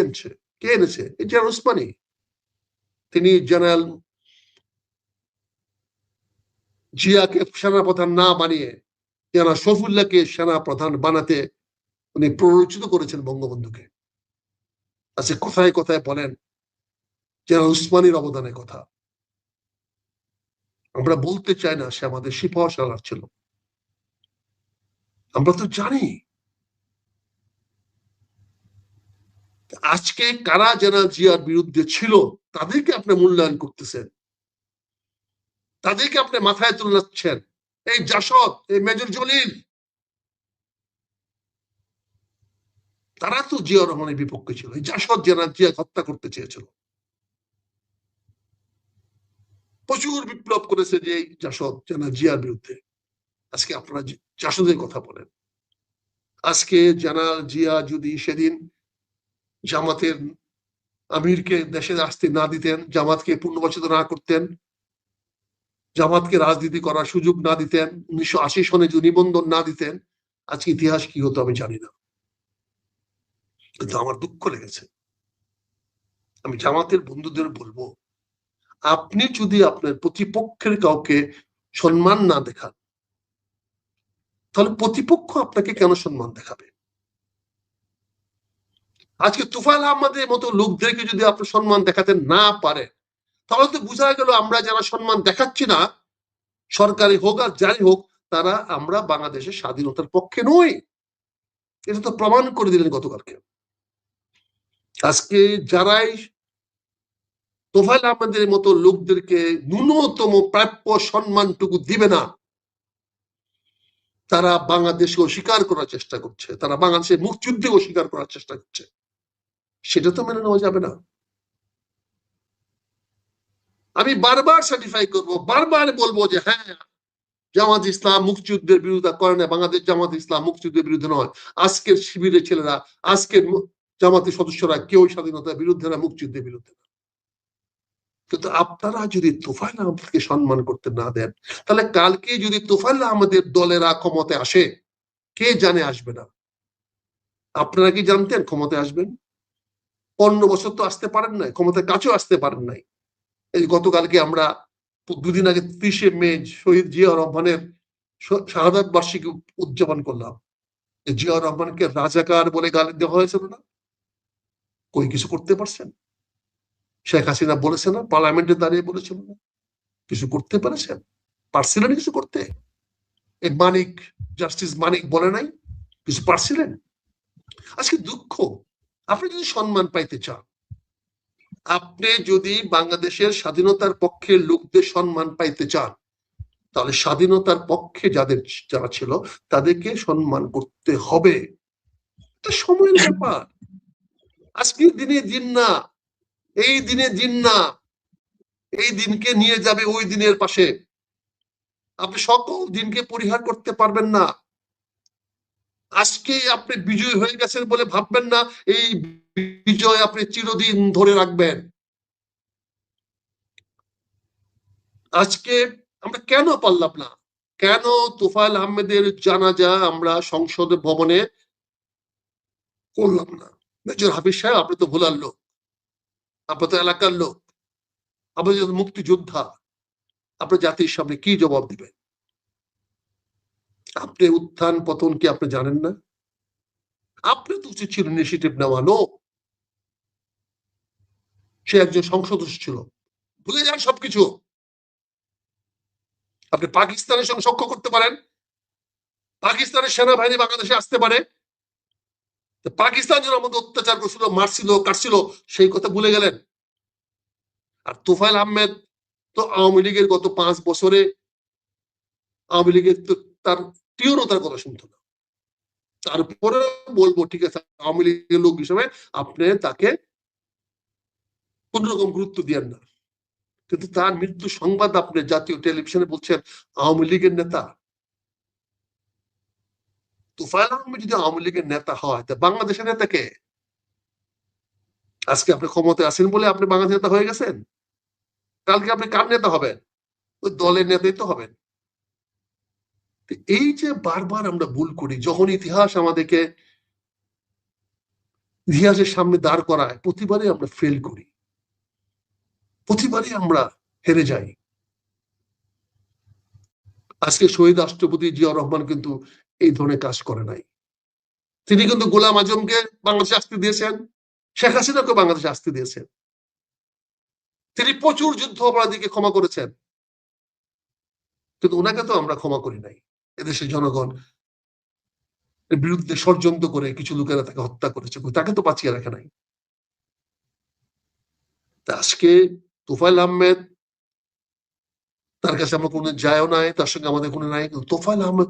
এনেছে? এই জেনারেল উসমানী। তিনি জেনারেল জিয়াকে সেনাপ্রধান না বানিয়ে জেনারেল শফিউল্লাহকে সেনাপ্রধান বানাতে উনি প্ররোচিত করেছেন বঙ্গবন্ধুকে। আজকে কথায় কথায় বলেন জেনারেল উসমানীর অবদানের কথা। আমরা বলতে চাই না সে আমাদের সিপাহ সালার ছিল, আমরা তো জানি। আজকে কারা জেনারেল জিয়ার বিরুদ্ধে ছিল তাদেরকে আপনি মূল্যায়ন করতেছেন, তাদেরকে আপনি মাথায় তুলাচ্ছেন। এই জাসদ, এই মেজর জলিল, তারা তো জিয়া রহমানের বিপক্ষে ছিল। এই জাসদ জেনারেল জিয়া হত্যা করতে চেয়েছিল, প্রচুর বিপ্লব করেছে যে এই জাসদ জেনারেল জিয়ার বিরুদ্ধে। আজকে আপনারা জাসদের কথা বলেন। আজকে জেনারেল জিয়া যদি সেদিন জামাতের আমিরকে দেশে আসতে না দিতেন, জামাতকে পুনর্বাচিত না করতেন, জামাতকে রাজনীতি করার সুযোগ না দিতেন, 1980 সনে যদি নিবন্ধন না দিতেন, আজকে ইতিহাস কি হতো আমি জানি না। কিন্তু আমার দুঃখ লেগেছে। আমি জামাতের বন্ধুদের বলবো, আপনি যদি আপনার প্রতিপক্ষের কাউকে সম্মান না দেখান, তাহলে প্রতিপক্ষ আপনাকে কেন সম্মান দেখাবে? আজকে তোফায়েল আহমদের মতো লোকদেরকে যদি আপনি সম্মান দেখাতে না পারেন, তাহলে তো বোঝা গেল আমরা যারা সম্মান দেখাচ্ছি না, সরকারি হোক আর যাই হোক, তারা আমরা বাংলাদেশের স্বাধীনতার পক্ষে নই। এটা তো প্রমাণ করে দিলেন গতকালকে। আজকে যারাই তোফায়েল আহমদের মতো লোকদেরকে ন্যূনতম প্রাপ্য সম্মানটুকু দিবে না, তারা বাংলাদেশকে অস্বীকার করার চেষ্টা করছে, তারা বাংলাদেশের মুক্তিযুদ্ধকে অস্বীকার করার চেষ্টা করছে। সেটা তো মেনে নেওয়া যাবে না। আমি বারবার সার্টিফাই করব, বারবার বলবো যে হ্যাঁ, জামাত ইসলাম মুক্তিযুদ্ধের বিরোধিতা করে না, বাংলাদেশ জামাত ইসলাম মুক্তিযুদ্ধের বিরুদ্ধে নয়। আজকের শিবিরের ছেলেরা, আজকের জামাতের সদস্যরা কেউ স্বাধীনতার বিরুদ্ধে না, মুক্তিযুদ্ধের বিরুদ্ধে না। কিন্তু আপনারা যদি তোফায়েল আহমেদকে সম্মান করতে না দেন, তাহলে কালকে যদি তোফায়েল আহমেদের দলেরা ক্ষমতায় আসে, কে জানে আসবে না? আপনারা কি জানতেন ক্ষমতায় আসবেন? 15 বছর তো আসতে পারেন নাই, ক্ষমতার কাছেও আসতে পারেন নাই। এই গতকালকে আমরা দুদিন আগে 30শে মে শহীদ জিয়াউর রহমানের শাহাদাত বার্ষিকী উদযাপন করলাম। জিয়াউর রহমানকে রাজাকার বলে গালি দেওয়া হয়েছিল না? কই কিছু করতে পারছেন? শেখ হাসিনা বলেছে না, পার্লামেন্টে দাঁড়িয়ে বলেছিল না? কিছু করতে পারছেন? পারছিলেন কিছু করতে? এই মানিক, জাস্টিস মানিক বলে নাই কিছু পারছিলেন? আজকে দুঃখ, আপনি যদি সম্মান পাইতে চান, আপনি যদি বাংলাদেশের স্বাধীনতার পক্ষে লোকদের সম্মান পাইতে চান, তাহলে স্বাধীনতার পক্ষে যারা ছিল তাদেরকে সম্মান করতে হবে। এটা সময়ের ব্যাপার। আজকের দিনে দিন না, এই দিনে দিন না, এই দিনকে নিয়ে যাবে ওই দিনের পাশে। আপনি সকল দিনকে পরিহার করতে পারবেন না। আজকে আপনি বিজয়ী হয়ে গেছেন বলে ভাববেন না এই বিজয় আপনি চিরদিন ধরে রাখবেন। আজকে আমরা কেন পারলাম না, কেন তোফায়েল আহমেদের জানাজা আমরা সংসদ ভবনে করলাম না? মেজর হাফিজ সাহেব, আপনি তো ভোলার লোক, আপনি তো এলাকার লোক, আপনি যদি মুক্তিযোদ্ধা, আপনি জাতির সামনে কি জবাব দিবেন? আপনি উত্থান পতন কি আপনি জানেন না? আপনি তো উচিত ছিল ইনিশিয়েটিভ নেওয়া। নো, সে একজন সংসদ সদস্য ছিল, ভুলে যান সবকিছু। আপনি পাকিস্তানের সঙ্গে সখ্য করতে পারেন, পাকিস্তানের সেনাবাহিনী বাংলাদেশে আসতে পারে, পাকিস্তান যেন আমাদের অত্যাচার করছিল, মারছিল, কাটছিল, সেই কথা ভুলে গেলেন। আর তোফায়েল আহমেদ তো আওয়ামী লীগের গত 5 বছরে আওয়ামী লীগের তো তার তীব্রতার কথা শুনতো না। তারপরে বলবো ঠিক আছে, আওয়ামী লীগের লোক হিসেবে আপনি তাকে কোন রকম গুরুত্ব দিয়েন না, কিন্তু তার মৃত্যু সংবাদ আপনি জাতীয় টেলিভিশনে বলছেন আওয়ামী লীগের নেতা। তোফায়েল আহমেদ যদি আওয়ামী লীগের নেতা হয়, তা বাংলাদেশের নেতা কে? আজকে আপনি ক্ষমতায় আছেন বলে আপনি বাংলাদেশ নেতা হয়ে গেছেন, কালকে আপনি কার নেতা হবেন? ওই দলের নেতাই তো হবেন। এই যে বারবার আমরা ভুল করি, যখন ইতিহাস আমাদেরকে ইতিহাসের সামনে দাঁড় করায়, প্রতিবারই আমরা ফেল করি, প্রতিবারই আমরা হেরে যাই। আজকে শহীদ রাষ্ট্রপতি জিয়াউর রহমান কিন্তু এই ধরনের কাজ করে নাই। তিনি কিন্তু গোলাম আজমকে বাংলাদেশে আসতে দিয়েছেন, শেখ হাসিনাকে বাংলাদেশে আসতে দিয়েছেন। তিনি প্রচুর যুদ্ধ অপরাধীকে ক্ষমা করেছেন, কিন্তু ওনাকে তো আমরা ক্ষমা করি নাই। এদেশের জনগণ এর বিরুদ্ধে ষড়যন্ত্র করে কিছু লোকেরা তাকে হত্যা করেছে, তাকে তো বাঁচিয়ে রাখে নাই। আজকে তোফায়েল আহমেদ, তার কাছে আমরা কোনো যায়ও নাই, তার সঙ্গে আমাদের কোনো নাই, কিন্তু তোফায়েল আহমেদ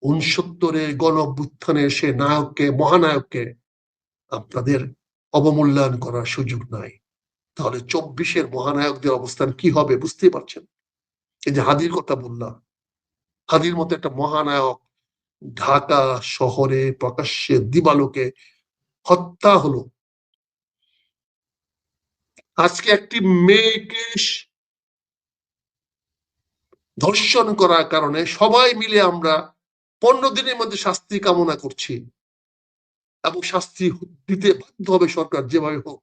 69 গণ অভ্যুত্থানের সে নায়ককে, মহানায়ককে আপনাদের অবমূল্যায়ন করার সুযোগ নাই। তাহলে 24-এর মহানায়কদের অবস্থান কি হবে বুঝতেই পারছেন। এই যে হাদির কথা বললাম, হাদির মতো একটা মহানায়ক ঢাকা শহরে প্রকাশ্যে দিবালোকে হত্যা হলো। আজকে একটি মেয়েকে ধর্ষণ করার কারণে সবাই মিলে আমরা 15 দিনের মধ্যে শাস্তি কামনা করছি, এবং শাস্তি দিতে বাধ্য হবে সরকার যেভাবে হোক।